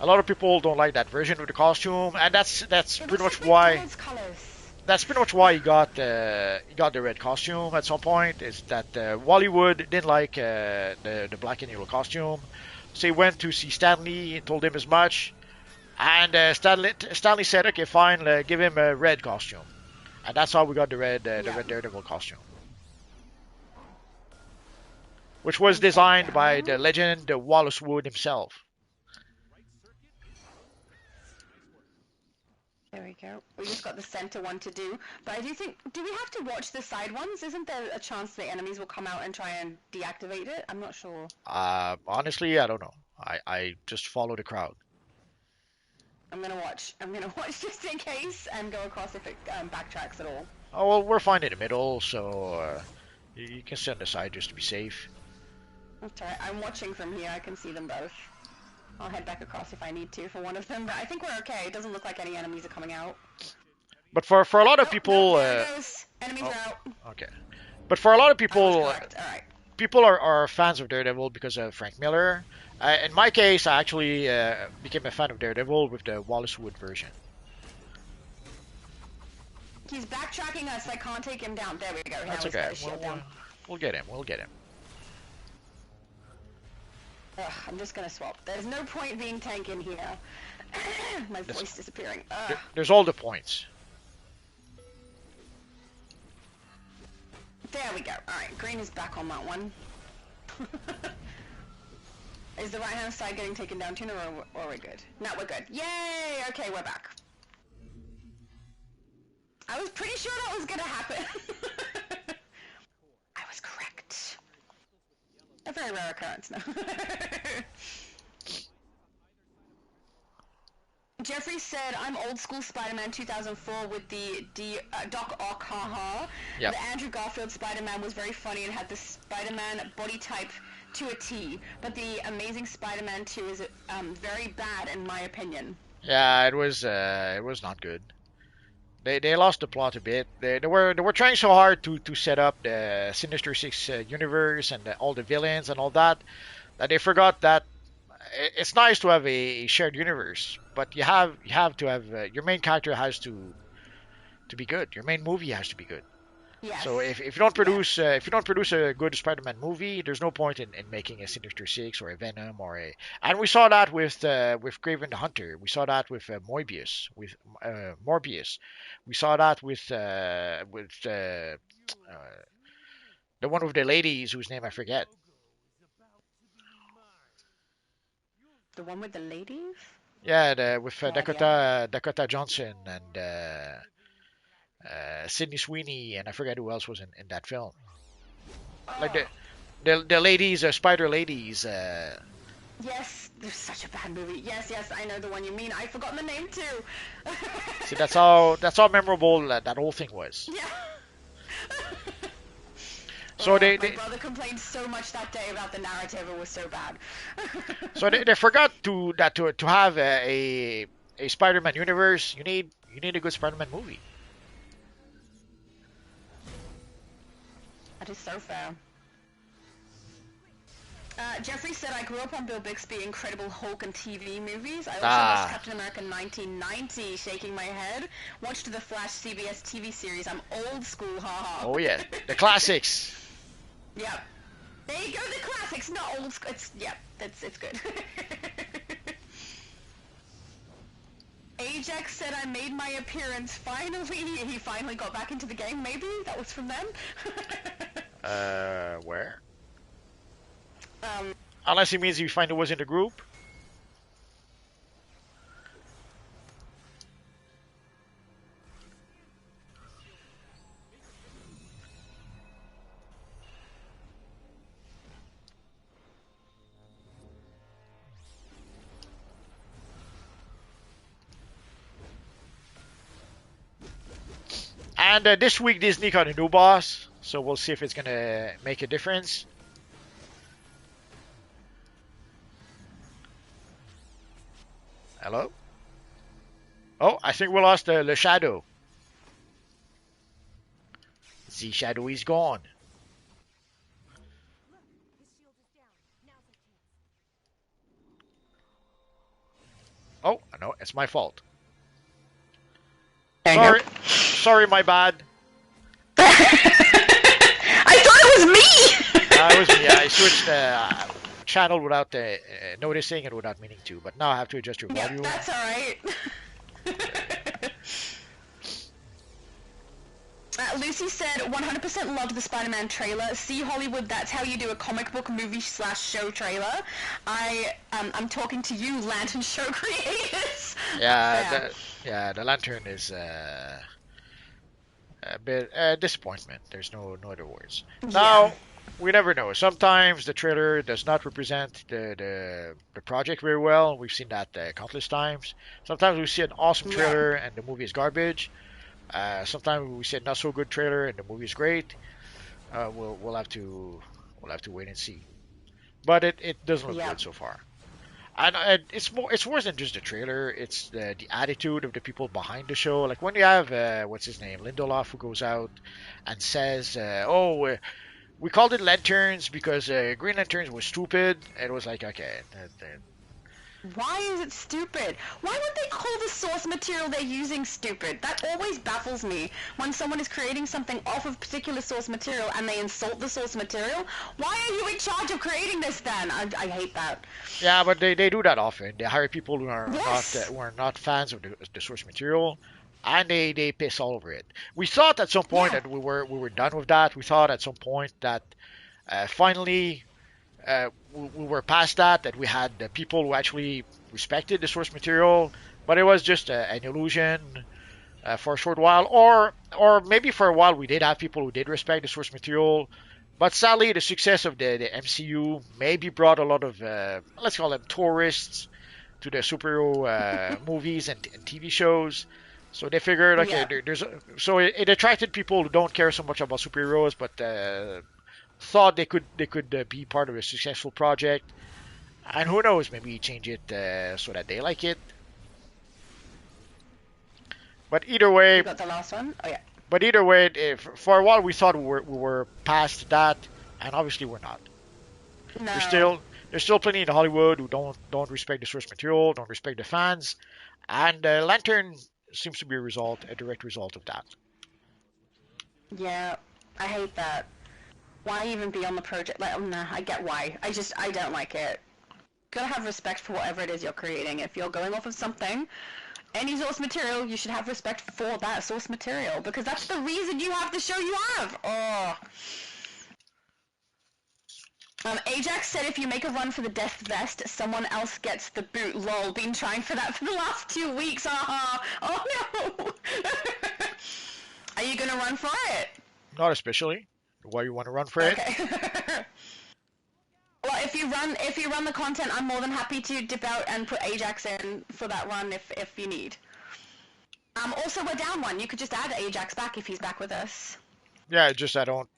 A lot of people don't like that version of the costume, and that's pretty much why. That's pretty much why he got the red costume at some point. Is that Hollywood didn't like the black and yellow costume, so he went to see Stanley and told him as much. And Stanley said, "Okay, fine, give him a red costume," and that's how we got the red Daredevil costume, which was designed by the legend Wallace Wood himself. There we go. We just got the center one to do. But I do think, do we have to watch the side ones? Isn't there a chance the enemies will come out and try and deactivate it? I'm not sure. Honestly, I don't know. I just follow the crowd. I'm gonna watch just in case and go across if it backtracks at all. Oh, well, we're fine in the middle, so you can stand aside just to be safe. That's alright. I'm watching from here. I can see them both. I'll head back across if I need to for one of them, but I think we're okay. It doesn't look like any enemies are coming out. But for a lot of people, no, there it goes. Enemies are out. Okay. But for a lot of people, Alright. people are fans of Daredevil because of Frank Miller. In my case, I actually became a fan of Daredevil with the Wallace Wood version. He's backtracking us. I can't take him down. There we go. That's okay. We'll get him. We'll get him. Ugh, I'm just gonna swap. There's no point being tank in here. My voice disappearing. There's all the points. There we go. Alright, green is back on that one. Is the right hand side getting taken down too, or we're good? No, we're good. Yay! Okay, we're back. I was pretty sure that was gonna happen. I was correct. A very rare occurrence, no. Jeffrey said, I'm old school Spider-Man 2004 with the Doc Ock, haha. Yep. The Andrew Garfield Spider-Man was very funny and had the Spider-Man body type to a T, but the Amazing Spider-Man 2 is very bad in my opinion. Yeah, it was not good. They lost the plot a bit. They were trying so hard to set up the Sinister Six universe and all the villains and all that they forgot that it's nice to have a shared universe, but you have to have your main character has to be good. Your main movie has to be good. Yes. So if you don't produce a good Spider-Man movie, there's no point in making a Sinister Six or a Venom or a. And we saw that with Kraven the Hunter. We saw that with Morbius. We saw that with the one with the ladies whose name I forget. The one with the ladies? Yeah, with Dakota Johnson and Sydney Sweeney, and I forget who else was in that film. Like the ladies, Spider ladies. Yes, there's such a bad movie. Yes, I know the one you mean. I've forgotten the name too. See, that's how memorable that whole thing was. Yeah. So my brother complained so much that day about the narrative. It was so bad. So they forgot to have a Spider-Man universe. You need a good Spider-Man movie. That is so fair. Jeffrey said, I grew up on Bill Bixby, Incredible Hulk, and TV movies. I also watched Captain America 1990, shaking my head. Watched the Flash CBS TV series. I'm old school, haha. Oh yeah, the classics. Yep. There you go, the classics, not old school. It's good. Ajax said, I made my appearance finally. He finally got back into the game, maybe? That was from them? Where? Unless it means you find it was in the group. And this week Disney got a new boss, so we'll see if it's gonna make a difference. Hello? Oh, I think we lost the shadow. The shadow is gone. Oh, no, it's my fault. There you Sorry, go. sorry, my bad. I thought it was me! It was me. I switched channel without noticing and without meaning to, but now I have to adjust your Yeah, volume. that's alright. Lucy said 100% loved the Spider-Man trailer. See Hollywood, that's how you do a comic book movie / show trailer. I'm talking to you, Lantern Show creators. Yeah, the lantern is a bit disappointment. There's no other words. Now we never know. Sometimes the trailer does not represent the project very well. We've seen that countless times. Sometimes we see an awesome trailer and the movie is garbage. Sometimes we see a not so good trailer and the movie is great. We'll have to wait and see. But it doesn't look good so far. And it's worse than just the trailer. It's the attitude of the people behind the show. Like when you have what's his name, Lindelof, who goes out and says, "Oh, we called it lanterns because Green Lanterns was stupid." And it was like, okay, why is it stupid? Why would they call the source material they're using stupid? That always baffles me. When someone is creating something off of particular source material and they insult the source material, why are you in charge of creating this then? I hate that. Yeah, but they do that often. They hire people who are Yes. not fans of the source material, and they piss all over it. We thought at some point that we were done with that. We thought at some point that finally we were past that we had people who actually respected the source material, but it was just an illusion for a short while, or maybe for a while we did have people who did respect the source material, but sadly the success of the MCU maybe brought a lot of let's call them tourists to the superhero movies and TV shows. So they figured, okay, so it attracted people who don't care so much about superheroes, but thought they could be part of a successful project, and who knows, maybe change it so that they like it. But either way, You got the last one? Oh yeah. but either way, if, for a while we thought we were past that, and obviously we're not. No. There's still plenty in Hollywood who don't respect the source material, don't respect the fans, and Lantern seems to be a direct result of that. Yeah, I hate that. Why even be on the project? Like, nah, I get why. I don't like it. Gotta have respect for whatever it is you're creating. If you're going off of something, any source material, you should have respect for that source material, because that's the reason you have the show you have. Oh. Ajax said if you make a run for the Death Vest, someone else gets the boot. Lol, been trying for that for the last 2 weeks. Oh no. Are you gonna run for it? Not especially. Why you want to run for it? Okay. Well, if you run the content, I'm more than happy to dip out and put Ajax in for that run if you need. Also we're down one. You could just add Ajax back if he's back with us. Yeah, just I don't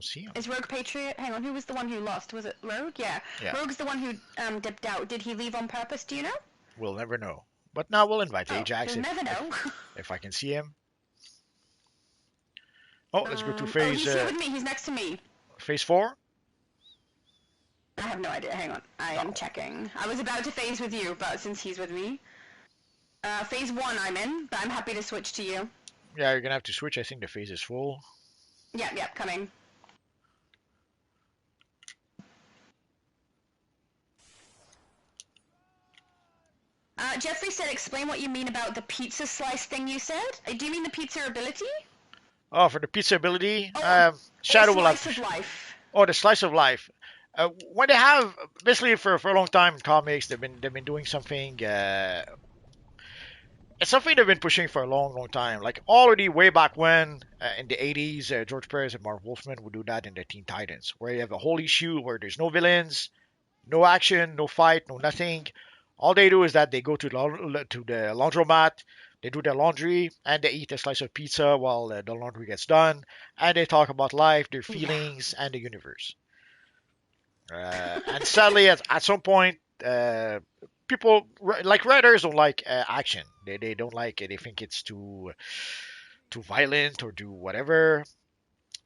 see him. Is Rogue Patriot? Hang on, who was the one who lost? Was it Rogue? Yeah. Yeah. Rogue's the one who dipped out. Did he leave on purpose? Do you know? We'll never know. But now we'll invite Ajax We'll never know. if I can see him. Oh, let's go to phase. He's here with me. He's next to me. Phase 4. I have no idea. Hang on. I am checking. I was about to phase with you, but since he's with me. Phase 1 I'm in, but I'm happy to switch to you. Yeah, you're gonna have to switch. I think the phase is full. Yep, coming. Jeffrey said, explain what you mean about the pizza slice thing you said. Do you mean the pizza ability? Oh, for the pizza ability, Shadow will have. Slice of life. Oh, the slice of life. When they have basically for a long time in comics, they've been doing something. It's something they've been pushing for a long time. Like already way back when in the 80s, George Perez and Mark Wolfman would do that in the Teen Titans, where you have a whole issue where there's no villains, no action, no fight, no nothing. All they do is that they go to the laundromat, They do their laundry and they eat a slice of pizza while the laundry gets done, and they talk about life, their Yeah. feelings, and the universe. And sadly, at some point, people like writers don't like action. They don't like it. They think it's too violent or do whatever.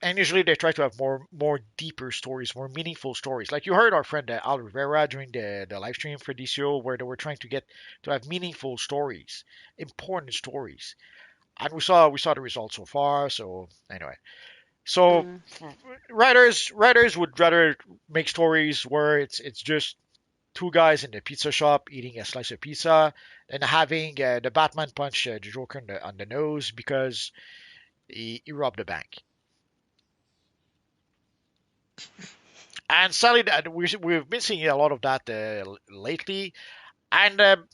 And usually they try to have more deeper stories, more meaningful stories. Like you heard our friend Al Rivera during the live stream for DCO, where they were trying to get to have meaningful stories, important stories, and we saw the results so far. So anyway, so Mm. writers would rather make stories where it's just two guys in the pizza shop eating a slice of pizza than having the Batman punch the Joker on the nose because he robbed a bank. And sadly, we've been seeing a lot of that lately. And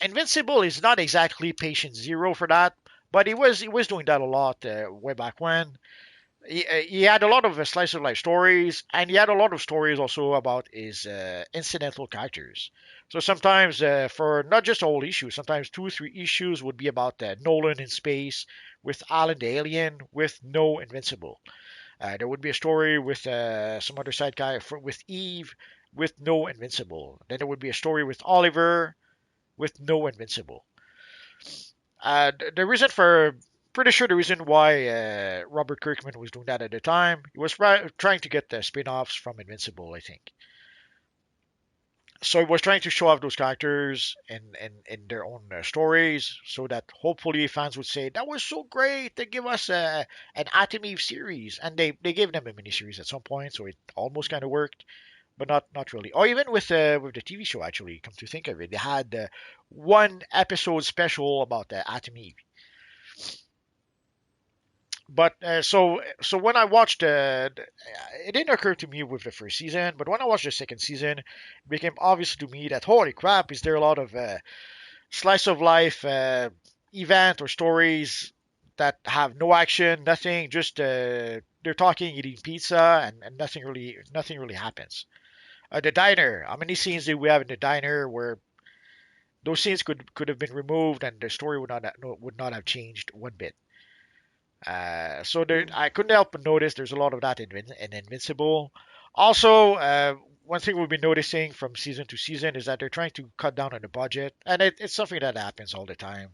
Invincible is not exactly patient zero for that, but he was doing that a lot way back when. He had a lot of slice of life stories, and he had a lot of stories also about his incidental characters. So sometimes, for not just a whole issue, sometimes 2 or 3 issues would be about Nolan in space with Alan the alien with no Invincible. There would be a story with some other side guy with Eve with no Invincible. Then there would be a story with Oliver with no Invincible. The reason for pretty sure the reason why Robert Kirkman was doing that at the time, he was trying to get the spin-offs from Invincible, I think. So he was trying to show off those characters in their own stories, so that hopefully fans would say that was so great. They give us an Atom Eve series, and they gave them a miniseries at some point, so it almost kind of worked, but not really. Or even with the TV show, actually, come to think of it, they had one episode special about Atom Eve. But so when I watched it didn't occur to me with the first season, but when I watched the second season, it became obvious to me that holy crap, is there a lot of slice of life event or stories that have no action, nothing, just they're talking, eating pizza, and nothing really happens. The diner, how many scenes did we have in the diner where those scenes could have been removed and the story would not have changed one bit. So there, Mm. I couldn't help but notice there's a lot of that in Invincible. Also, one thing we've been noticing from season to season is that they're trying to cut down on the budget, and it's something that happens all the time.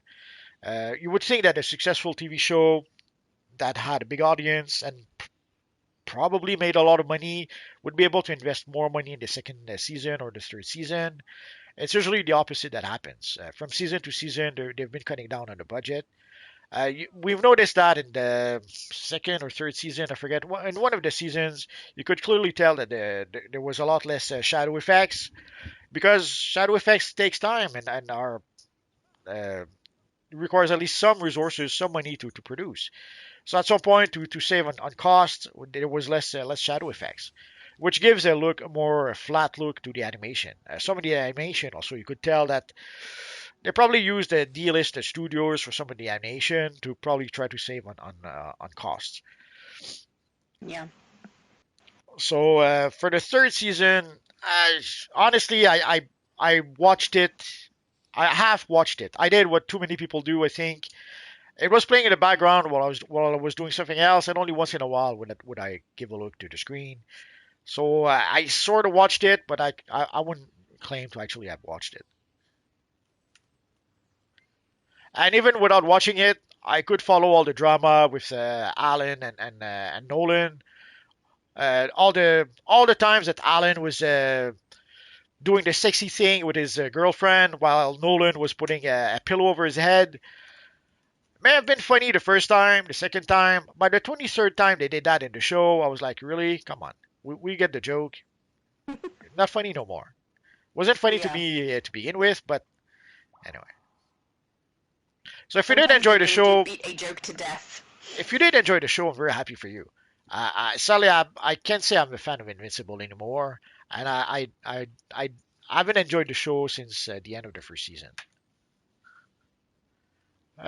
You would think that a successful TV show that had a big audience and probably made a lot of money would be able to invest more money in the second season or the third season. It's usually the opposite that happens. From season to season, they've been cutting down on the budget. We've noticed that in the second or third season, I forget. In one of the seasons, you could clearly tell that there was a lot less shadow effects because shadow effects takes time and are uh, requires at least some resources, some money to produce. So at some point, to save on cost, there was less shadow effects, which gives a more flat look to the animation. Some of the animation also, you could tell that they probably used the D-list studios for some of the animation to probably try to save on costs. Yeah. So for the third season, honestly, I watched it. I half watched it. I did what too many people do. I think it was playing in the background while I was doing something else, and only once in a while would I give a look to the screen. So I sort of watched it, but I wouldn't claim to actually have watched it. And even without watching it, I could follow all the drama with Alan and Nolan. All the times that Alan was doing the sexy thing with his girlfriend while Nolan was putting a pillow over his head. May have been funny the first time, the second time. By the 23rd time they did that in the show, I was like, really? Come on. We get the joke. Not funny no more. Wasn't funny to Yeah. me to begin with, but anyway. So Sometimes they really do beat a joke to death. if you did enjoy the show, I'm very happy for you. Sadly, I can't say I'm a fan of Invincible anymore, and I haven't enjoyed the show since the end of the first season.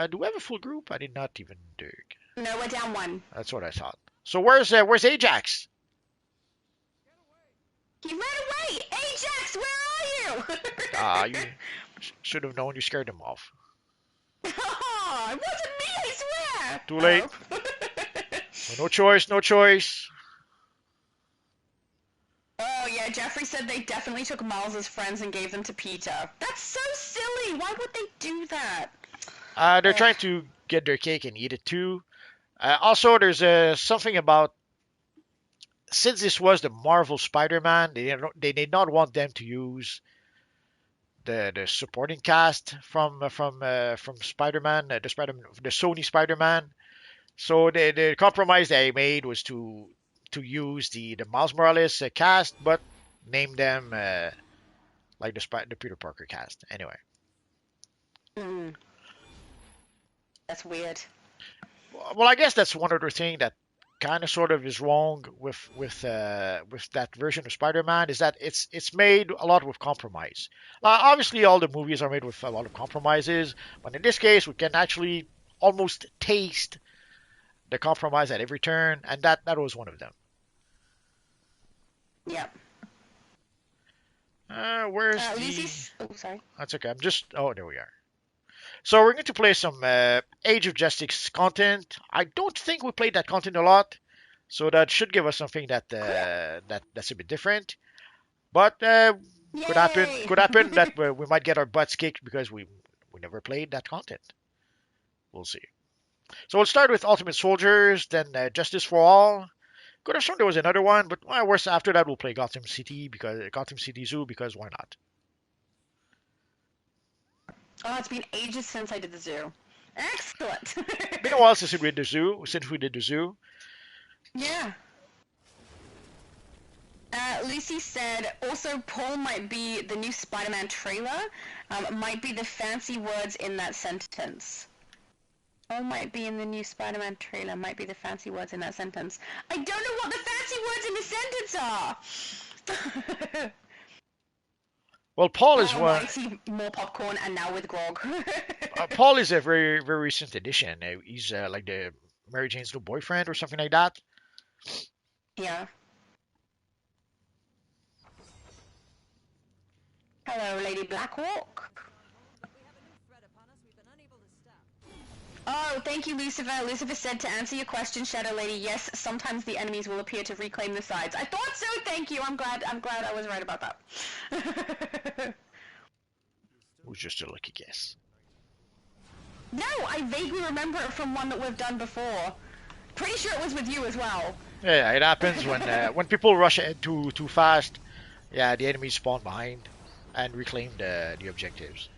Do we have a full group? I did not even dig. No, we're down one. That's what I thought. So where's Ajax? He ran away! Ajax, where are you? You should have known. You scared him off. Oh, it wasn't me, I swear. Too late. No choice, no choice. Oh yeah, Jeffrey said they definitely took Miles's friends and gave them to Peter. That's so silly. Why would they do that? They're Ugh. trying to get their cake and eat it too. Also, there's something about since this was the Marvel Spider-Man, they did not want them to use the supporting cast from Spider-Man, the Sony Spider-Man. So the compromise they made was to use the Miles Morales cast, but name them like the Peter Parker cast. Anyway, Mm, that's weird. well, I guess that's one other thing that kind of sort of is wrong with that version of Spider-Man is that it's made a lot with compromise. Obviously, all the movies are made with a lot of compromises, but in this case, we can actually almost taste the compromise at every turn, and that was one of them. Yep. Where's the? Lucy's. Oh, sorry. That's okay. I'm just. Oh, there we are. So we're going to play some Age of Justice content. I don't think we played that content a lot, so that should give us something Cool. that's a bit different. But could happen. Yay! Could happen that we might get our butts kicked because we never played that content. We'll see. So we'll start with Ultimate Soldiers, then Justice for All. Could have shown there was another one, but worse after that we'll play Gotham City Zoo because why not? Oh, it's been ages since I did the zoo. Excellent. Been a while since we did the zoo. Yeah. Lucy said, also Paul might be the new Spider-Man trailer. Might be the fancy words in that sentence. Paul might be in the new Spider-Man trailer. Might be the fancy words in that sentence. I don't know what the fancy words in the sentence are! Well, Paul is Oh, one. I see more popcorn and now with grog. Paul is a very very recent addition. He's like the Mary Jane's new boyfriend or something like that. Yeah. Hello, Lady Blackhawk. Oh, thank you, Lucifer. Lucifer said to answer your question, Shadow Lady, yes, sometimes the enemies will appear to reclaim the sides. I thought so, thank you. I'm glad I was right about that. It was just a lucky guess. No, I vaguely remember it from one that we've done before. Pretty sure it was with you as well. Yeah, it happens when people rush ahead too fast. Yeah, the enemies spawn behind and reclaim the objectives.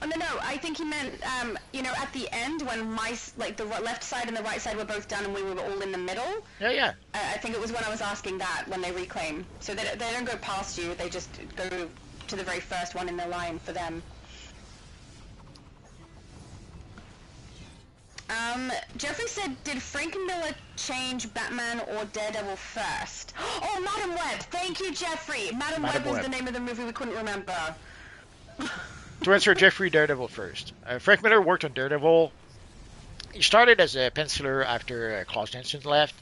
Oh, no, I think he meant, at the end when the left side and the right side were both done and we were all in the middle. Yeah. I think it was when I was asking that, when they reclaim. So they don't go past you, they just go to the very first one in the line for them. Jeffrey said, did Frank Miller change Batman or Daredevil first? Oh, Madam Web! Thank you, Jeffrey! Madam Web was the name of the movie we couldn't remember. To answer Jeffrey, Daredevil first. Frank Miller worked on Daredevil. He started as a penciler after Klaus Jensen left.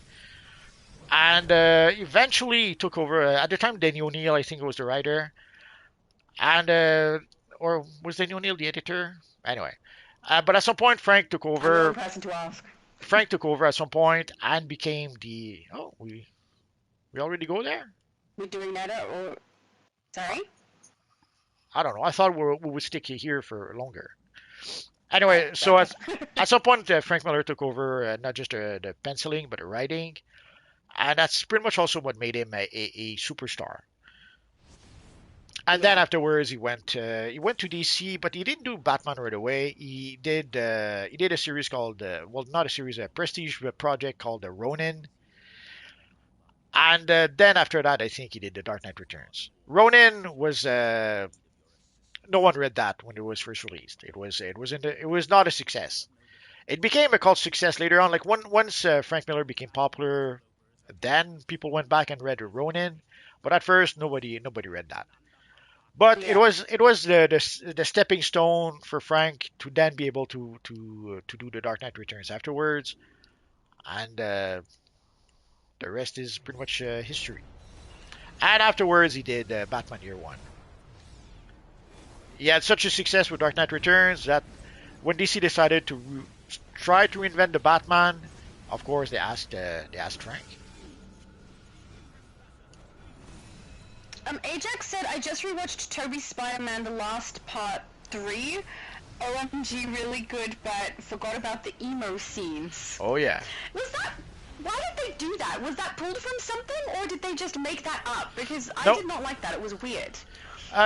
And eventually he took over. At the time, Danny O'Neill, I think, was the writer. And, or was Danny O'Neill the editor? Anyway. But at some point, Frank took over. I'm the wrong person to ask. Frank took over at some point and became the. Oh, we already go there? We're doing that, or. Sorry? I don't know. I thought we would stick here for longer. Anyway, so at some point, Frank Miller took over not just the penciling, but the writing. And that's pretty much also what made him a superstar. And then afterwards, he went to DC, but he didn't do Batman right away. He did a series called not a series, a prestige project called the Ronin. And then after that, I think he did the Dark Knight Returns. Ronin was no one read that when it was first released. It was not a success. It became a cult success later on. Like once Frank Miller became popular, then people went back and read Ronin. But at first, nobody read that. But it was the stepping stone for Frank to then be able to do the Dark Knight Returns afterwards, and the rest is pretty much history. And afterwards, he did Batman Year One. he had such a success with Dark Knight Returns that when DC decided to try to reinvent the Batman, of course they asked Frank. Ajax said, I just rewatched Toby's Spider-Man, the last part 3. OMG, really good, but forgot about the emo scenes. Oh yeah. Was that... Why did they do that? Was that pulled from something, or did they just make that up? Because I No, did not like that. It was weird.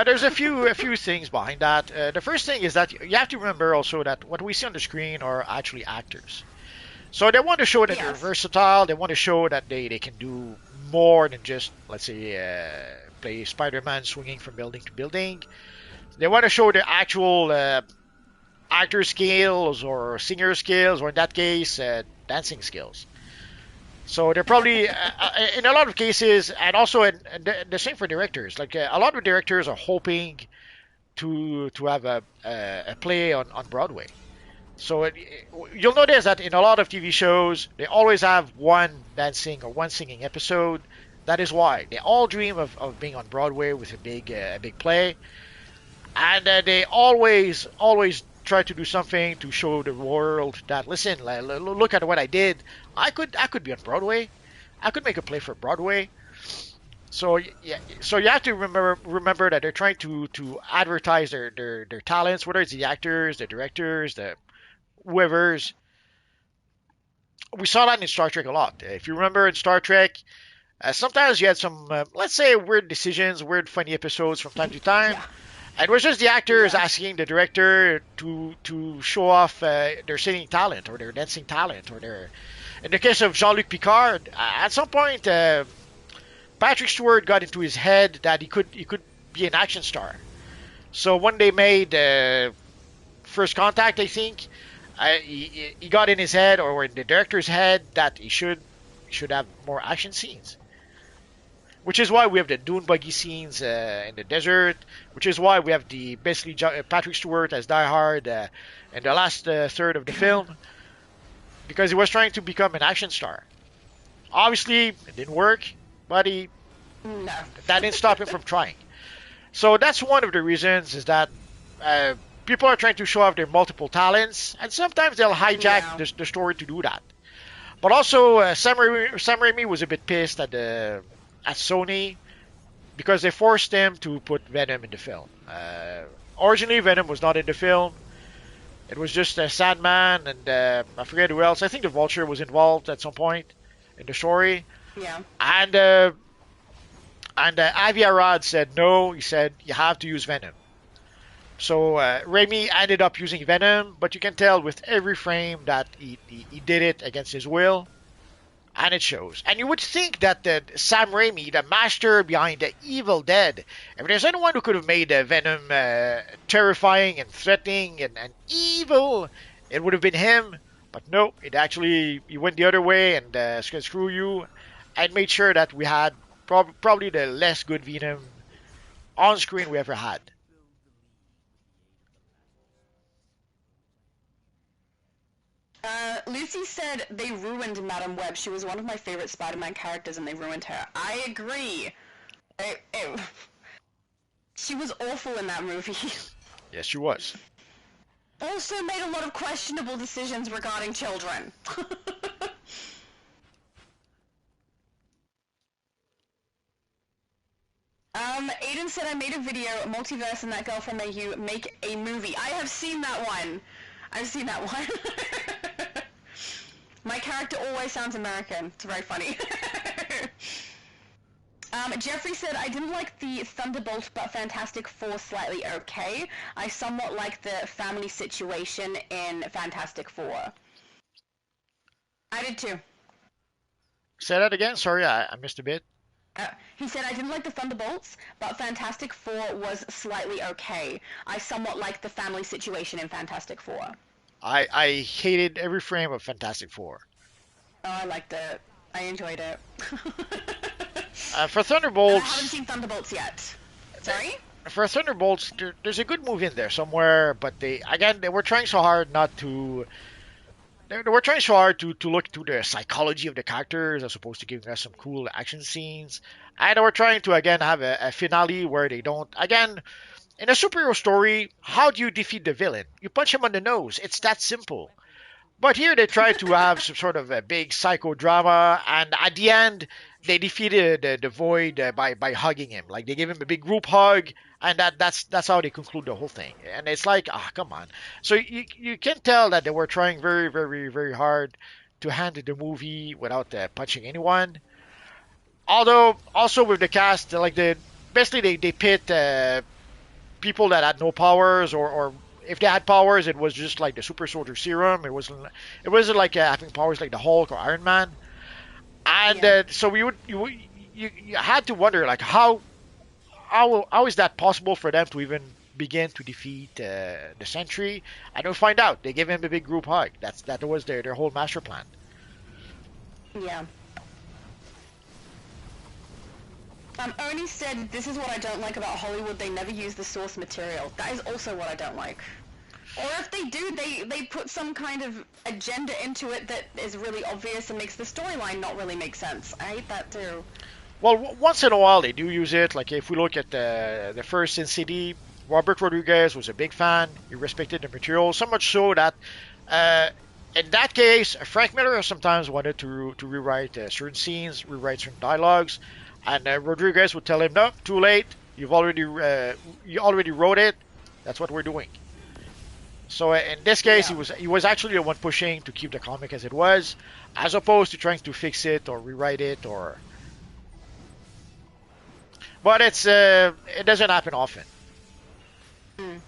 there's a few things behind that. The first thing is that you have to remember also that what we see on the screen are actually actors. So they want to show that they're Yes. versatile. They want to show that they can do more than just, let's say, play Spider-Man swinging from building to building. They want to show the actual actor skills or singer skills, or in that case, dancing skills. So they're probably, in a lot of cases, and also the same for directors. Like a lot of directors are hoping to have a play on Broadway. So you'll notice that in a lot of TV shows, they always have one dancing or one singing episode. That is why they all dream of being on Broadway with a big play, and they always try to do something to show the world that, listen, look at what I did. I could be on Broadway. I could make a play for Broadway. So yeah, so you have to remember that they're trying to advertise their talents, whether it's the actors, the directors, the whoever's. We saw that in Star Trek a lot. If you remember in Star Trek, sometimes you had some, let's say, weird decisions, weird funny episodes from time to time. Yeah. And it was just the actors Yeah. asking the director to show off their singing talent or their dancing talent or their. In the case of Jean-Luc Picard, at some point, Patrick Stewart got into his head that he could be an action star. So when they made First Contact, I think he got in his head or in the director's head that he should have more action scenes. Which is why we have the dune buggy scenes in the desert. Which is why we have the basically Patrick Stewart as Die Hard in the last third of the film, because he was trying to become an action star. Obviously, it didn't work, but No. that didn't stop him from trying. So that's one of the reasons is that uh, people are trying to show off their multiple talents, and sometimes they'll hijack Yeah. the story to do that. But also, Sam Raimi was a bit pissed at Sony because they forced him to put Venom in the film. Originally, Venom was not in the film. It was just Sandman and I forget who else. I think the Vulture was involved at some point in the story. Yeah. And Avi Arad said no. He said you have to use Venom. So Raimi ended up using Venom, but you can tell with every frame that he did it against his will, and it shows. And you would think that Sam Raimi, the master behind the Evil Dead, if there's anyone who could have made Venom terrifying and threatening and evil, it would have been him. But no, he went the other way and screw you, and made sure that we had probably the less good Venom on screen we ever had. Lucy said they ruined Madame Web. She was one of my favorite Spider-Man characters, and they ruined her. I agree. She was awful in that movie. Yes, she was. Also made a lot of questionable decisions regarding children. Aiden said I made a video, Multiverse and That Girl from AU make a movie. I have seen that one. I've seen that one. My character always sounds American. It's very funny. Jeffrey said, I didn't like the Thunderbolt, but Fantastic Four slightly okay. I somewhat like the family situation in Fantastic Four. I did too. Say that again. Sorry, I missed a bit. He said, I didn't like the Thunderbolts, but Fantastic Four was slightly okay. I somewhat like the family situation in Fantastic Four. I hated every frame of Fantastic Four. Oh, I liked it. I enjoyed it. For I Thunderbolts, haven't seen Thunderbolts yet. Sorry? for Thunderbolts, there's a good movie in there somewhere, but they were trying so hard not to. They were trying so hard to look to the psychology of the characters as opposed to giving us some cool action scenes. And they were trying to again have a finale where they don't. Again, In a superhero story, how do you defeat the villain? You punch him on the nose. It's that simple. But here they try to have some sort of a big psychodrama, and at the end they defeated the Void by hugging him. Like they gave him a big group hug, and that's how they conclude the whole thing. And it's like, ah, come on. So you can tell that they were trying very very very hard to handle the movie without punching anyone. Although also with the cast, like basically they pit people that had no powers, or if they had powers, it was just like the super soldier serum. It wasn't like having powers like the Hulk or Iron Man. And Yeah. so you had to wonder like how is that possible for them to even begin to defeat the Sentry? And we'll find out. They gave him a big group hug. That was their whole master plan. Yeah. Ernie said, "This is what I don't like about Hollywood. They never use the source material." That is also what I don't like. Or if they do, they put some kind of agenda into it that is really obvious and makes the storyline not really make sense. I hate that too. Well, once in a while they do use it. Like if we look at the first Sin City, Robert Rodriguez was a big fan. He respected the material so much so that uh, in that case, Frank Miller sometimes wanted to rewrite certain scenes, rewrite certain dialogues, and Rodriguez would tell him, "No, too late. You already wrote it. That's what we're doing." So in this case, Yeah. he was actually the one pushing to keep the comic as it was, as opposed to trying to fix it or rewrite it or. But it doesn't happen often. Mm.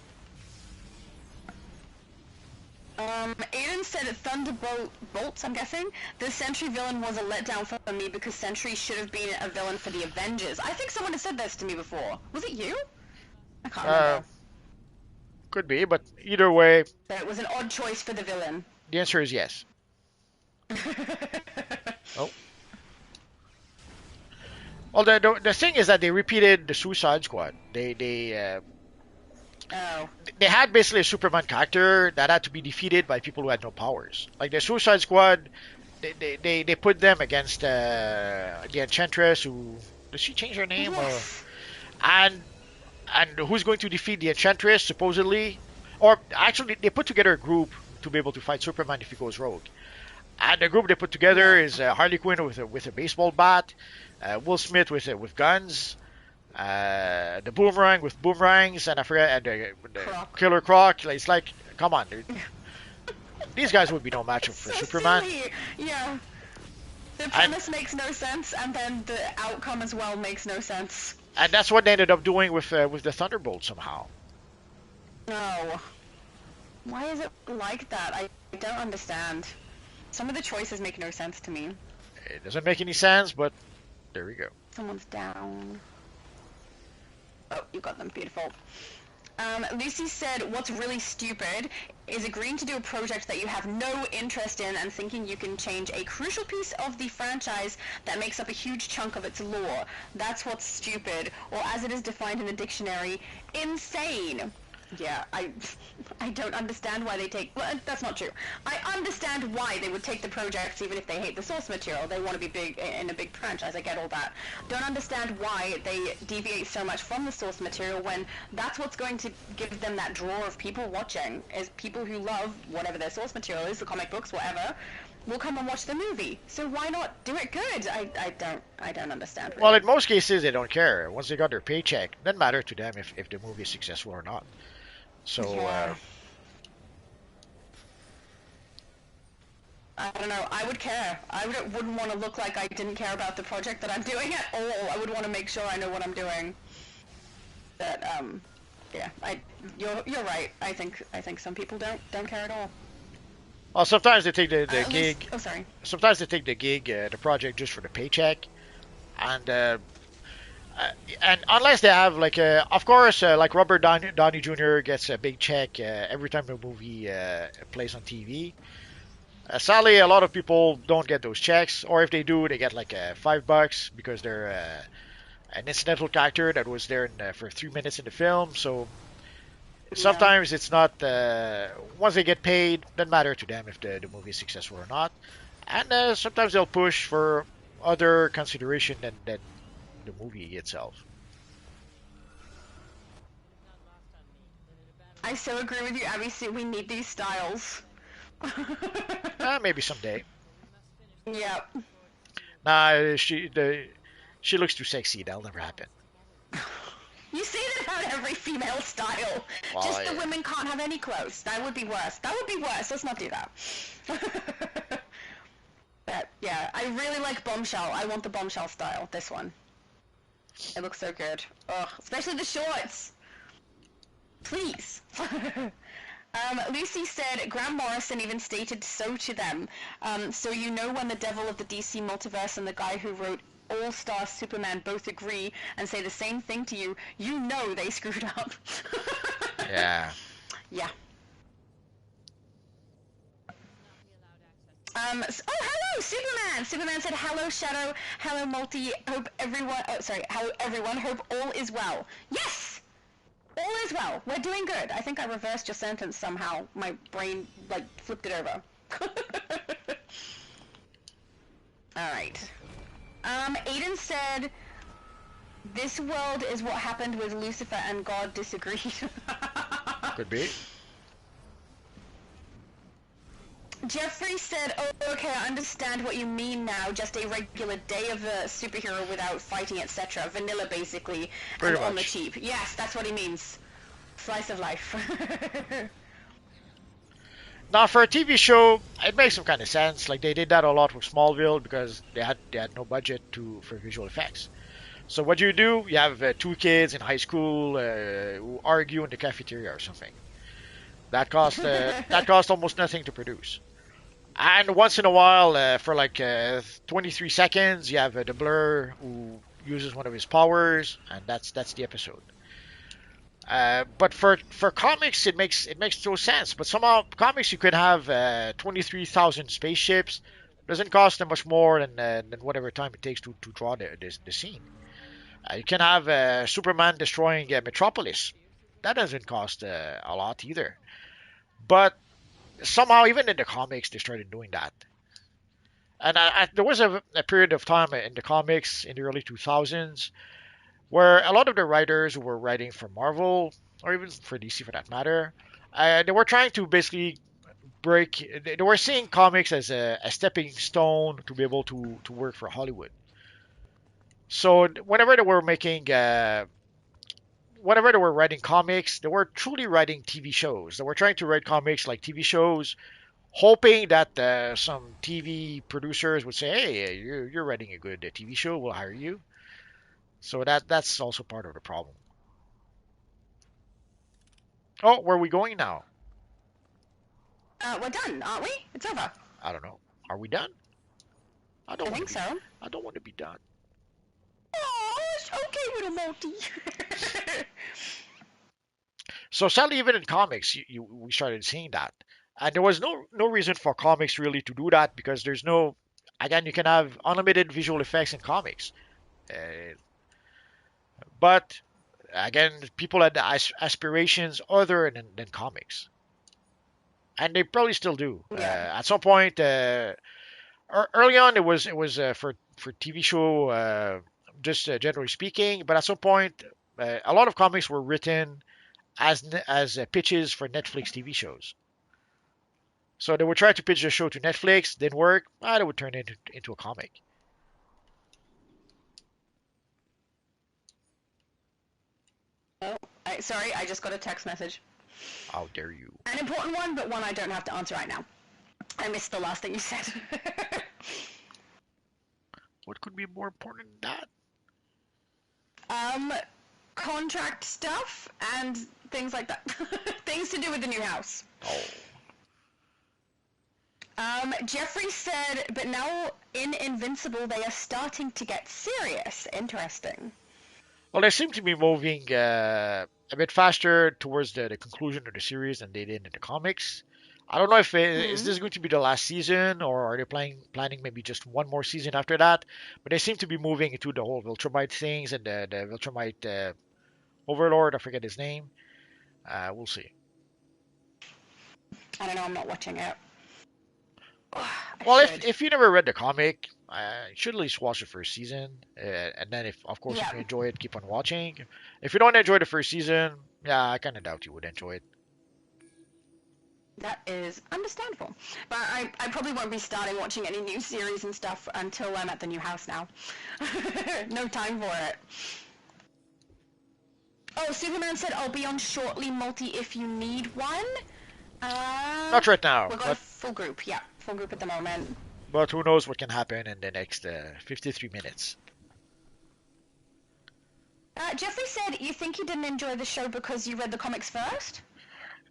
Aiden said at Bolts, I'm guessing, the Sentry villain was a letdown for me because Sentry should have been a villain for the Avengers. I think someone has said this to me before. Was it you? I can't Uh, remember. could be, but either way, That it was an odd choice for the villain. the answer is yes. Oh. Well, the thing is that they repeated the Suicide Squad. Oh. They had basically a Superman character that had to be defeated by people who had no powers. Like the Suicide Squad, they put them against the Enchantress. Who does she change her name? Yes. And who's going to defeat the Enchantress supposedly? Or actually, they put together a group to be able to fight Superman if he goes rogue. And the group they put together is Harley Quinn with a baseball bat, Will Smith with guns, the Boomerang with boomerangs, and I forget, and the Croc. Killer Croc. It's like, come on, dude. These guys would be no match for So Superman. silly. Yeah. The And premise makes no sense, and then the outcome as well makes no sense. that's what they ended up doing with the Thunderbolt somehow. No. Why is it like that? I don't understand. Some of the choices make no sense to me. It doesn't make any sense, but there we go. Someone's down. Oh, you got them. Beautiful. Lucy said, "What's really stupid is agreeing to do a project that you have no interest in and thinking you can change a crucial piece of the franchise that makes up a huge chunk of its lore. That's what's stupid, or as it is defined in the dictionary, insane." Yeah, I don't understand why they take... Well, that's not true. I understand why they would take the projects even if they hate the source material. They want to be big in a big franchise. I get all that. Don't understand why they deviate so much from the source material when that's what's going to give them that draw of people watching, is people who love whatever their source material is, the comic books, whatever, will come and watch the movie. So why not do it good? I don't understand. Really. Well, in most cases, they don't care. Once they got their paycheck, it doesn't matter to them if the movie is successful or not. So, Yeah. I don't know. I would care. Wouldn't want to look like I didn't care about the project that I'm doing at all. I would want to make sure I know what I'm doing. But yeah. You're right. I think some people don't care at all. well, sometimes they take the gig. Least, oh, sorry. Sometimes they take the gig, the project, just for the paycheck, and and unless they have like, of course, like Robert Downey Jr. gets a big check every time a movie plays on TV. Sadly, a lot of people don't get those checks, or if they do, they get like $5 because they're an incidental character that was there for 3 minutes in the film. So sometimes it's not. Once they get paid, doesn't matter to them if the movie is successful or not. And sometimes they'll push for other consideration than the movie itself. I so agree with you, Abby. We need these styles. Maybe someday. Yep. Nah, she looks too sexy. That'll never happen. You say that about every female style. Well, Just the women can't have any clothes. That would be worse. That would be worse. Let's not do that. But yeah, I really like bombshell. I want the bombshell style. This one. It looks so good. Ugh, especially the shorts. Please. Lucy said, Grant Morrison even stated so to them. So you know when the devil of the DC multiverse and the guy who wrote All-Star Superman both agree and say the same thing to you, you know they screwed up. yeah. Yeah. Oh, hello, Superman! Superman said, hello, Shadow, hello, Multi, hope everyone, hello, everyone, hope all is well. Yes! All is well. We're doing good. I think I reversed your sentence somehow. My brain, flipped it over. Alright. Aiden said, this world is what happened with Lucifer and God disagreed. Could be. Jeffrey said, oh, okay, I understand what you mean now. Just a regular day of a superhero without fighting, etc. Vanilla, basically. Pretty and much. On the cheap. Yes, that's what he means. Slice of life. Now, for a TV show, it makes some kind of sense. Like, they did that a lot with Smallville because they had no budget for visual effects. So what you do, you have two kids in high school who argue in the cafeteria or something. That cost almost nothing to produce. And once in a while, for 23 seconds, you have the Blur who uses one of his powers, and that's the episode. But for comics, it makes no sense. But somehow, comics you could have 23,000 spaceships. Doesn't cost them much more than whatever time it takes to draw the scene. You can have Superman destroying Metropolis. That doesn't cost a lot either. But somehow, even in the comics, they started doing that. And there was a period of time in the comics in the early 2000s where a lot of the writers who were writing for Marvel, or even for DC for that matter, they were trying to basically break. They were seeing comics as a stepping stone to be able to work for Hollywood. So whenever they were whenever they were writing comics, they were truly writing TV shows. They were trying to write comics like TV shows, hoping that some TV producers would say, "Hey, you're writing a good TV show. We'll hire you." So that's also part of the problem. Oh, where are we going now? We're done, aren't we? It's over. I don't know. Are we done? I think so. I don't want to be done. Oh, it's okay, little Multi. So sadly, even in comics, we started seeing that, and there was no reason for comics really to do that because there's no. Again, you can have unlimited visual effects in comics, uh, but again, people had aspirations other than comics, and they probably still do. Yeah. At some point, early on, it was for TV show, just generally speaking. But at some point, a lot of comics were written as pitches for Netflix TV shows. So they would try to pitch the show to Netflix, didn't work. They would turn it into a comic. Oh, sorry, I just got a text message. How dare you? An important one, but one I don't have to answer right now. I missed the last thing you said. What could be more important than that? Contract stuff and things like that. Things to do with the new house. Oh. Jeffrey said, but now in Invincible they are starting to get serious. Interesting. Well, they seem to be moving a bit faster towards the conclusion of the series than they did in the comics. I don't know if is this going to be the last season or are they planning maybe just one more season after that. But they seem to be moving into the whole Viltrumite things and the Viltrumite overlord. I forget his name. We'll see. I don't know. I'm not watching it. Well, if you never read the comic, you should at least watch the first season, and then if of you enjoy it, keep on watching. If you don't enjoy the first season, yeah, I kind of doubt you would enjoy it. That is understandable. But I probably won't be starting watching any new series and stuff until I'm at the new house now. No time for it. Oh, Superman said I'll be on shortly multi if you need one. Not right now, We've got a full group. Yeah, full group at the moment. but who knows what can happen in the next 53 minutes. Jeffrey said you think you didn't enjoy the show because you read the comics first?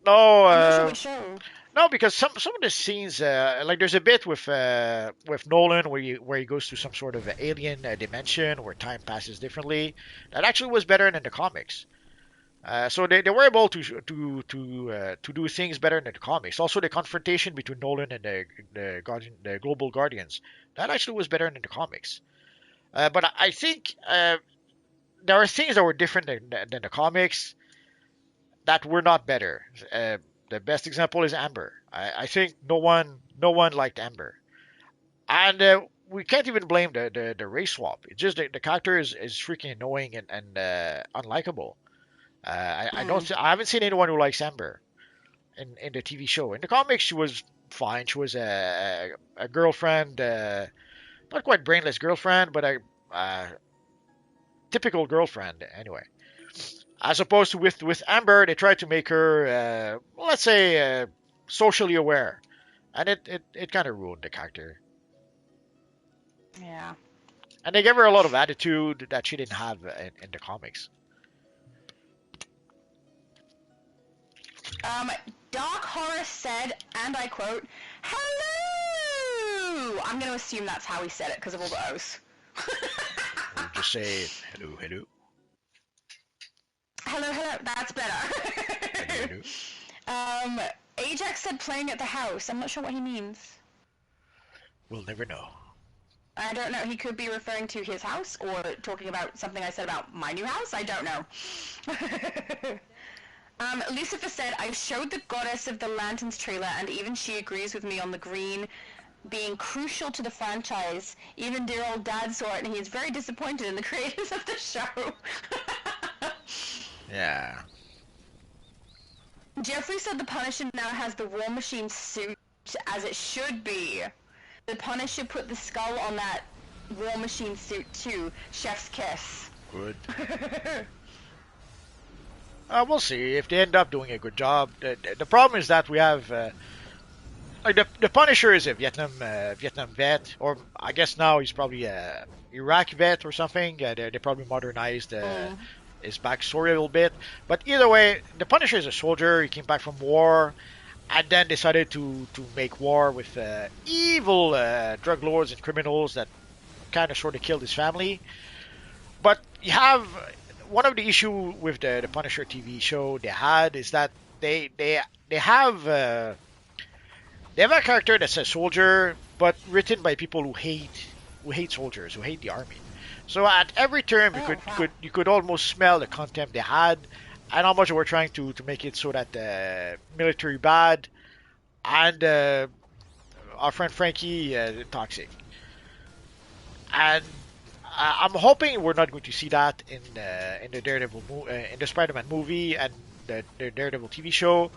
No, I'm not sure which show. no, because some of the scenes, like there's a bit with Nolan where he goes to some sort of alien dimension where time passes differently. That actually was better than the comics. So they were able to do things better than the comics. Also, the confrontation between Nolan and the Global Guardians, that actually was better than the comics. But I think there are things that were different than the comics that were not better. The best example is Amber. I think no one liked Amber, and we can't even blame the race swap. It's just the character is freaking annoying and unlikable. I haven't seen anyone who likes Amber in the TV show. In the comics, she was fine. She was a girlfriend, not quite brainless girlfriend, but a typical girlfriend anyway. As opposed to with Amber, they tried to make her, let's say, socially aware, and it kind of ruined the character. Yeah. And they gave her a lot of attitude that she didn't have in the comics. Dark Horror said, and I quote, "Hello!" I'm going to assume that's how he said it because of all the O's. We'll just say hello, hello. Hello, hello. That's better. Hello. Ajax said playing at the house. I'm not sure what he means. We'll never know. I don't know. He could be referring to his house or talking about something I said about my new house. I don't know. Lucifer said, I showed the Goddess of the Lanterns trailer and even she agrees with me on the green being crucial to the franchise. Even dear old dad saw it and he is very disappointed in the creators of the show. Yeah. Jeffrey said the Punisher now has the War Machine suit as it should be. The Punisher put the skull on that War Machine suit too. Chef's kiss. Good. We'll see if they end up doing a good job. The problem is that we have like the Punisher is a Vietnam vet, or I guess now he's probably a Iraq vet or something. They probably modernized his backstory a little bit. But either way, the Punisher is a soldier. He came back from war, and then decided to make war with evil drug lords and criminals that kind of sort of killed his family. But you have one of the issue with the Punisher TV show they had is that they have a character that's a soldier, but written by people who hate soldiers, who hate the army. So at every term you could almost smell the contempt they had, and how much they were trying to make it so that the military bad, and our friend Frankie toxic. And I'm hoping we're not going to see that in the Daredevil in the Spider-Man movie and the Daredevil TV show,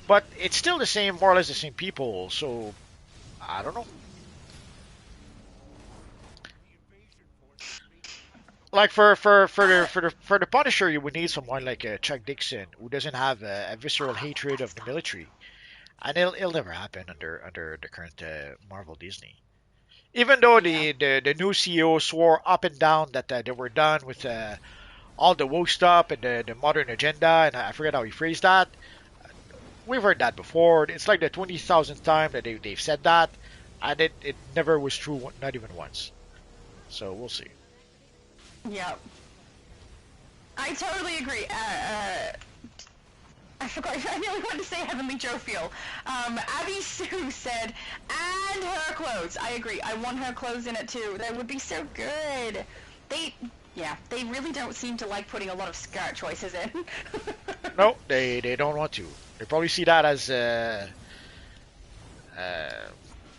but it's still the same, more or less the same people. So I don't know. Like for the Punisher, you would need someone like Chuck Dixon who doesn't have a visceral hatred of the military, and it'll never happen under the current Marvel Disney. Even though the new CEO swore up and down that they were done with all the woke stuff and the modern agenda, and I forget how he phrased that. We've heard that before. It's like the 20,000th time that they've said that, and it never was true, not even once. So we'll see. Yep. I totally agree. I forgot. I nearly wanted to say Heavenly Joe Feel. Abby Sue said, and her clothes. I agree. I want her clothes in it too. That would be so good. They really don't seem to like putting a lot of skirt choices in. No, they don't want to. They probably see that as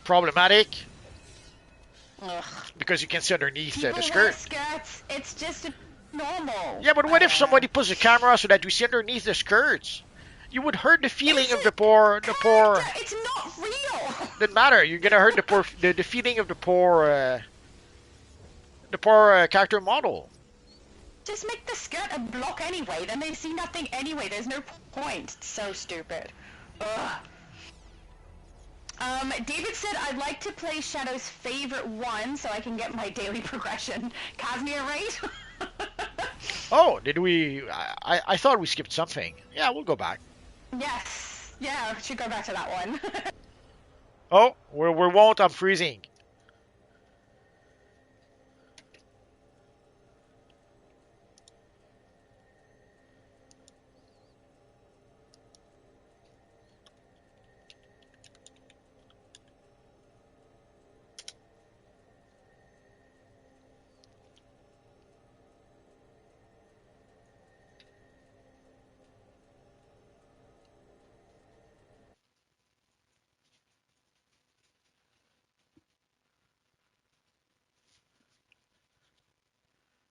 problematic. Ugh. Because you can see underneath People the wear skirt. skirts. It's just normal. Yeah, but what if somebody puts a camera so that you see underneath the skirts? You would hurt the feeling of the poor. It's not real. Doesn't matter. You're gonna hurt the feeling of the poor character model. Just make the skirt a block anyway. Then they see nothing anyway. There's no point. It's so stupid. Ugh. David said, I'd like to play Shadow's favorite one so I can get my daily progression. Casimir, right? Oh, did we? I thought we skipped something. Yeah, we'll go back. Yes. Yeah, we should go back to that one. Oh, we won't. I'm freezing.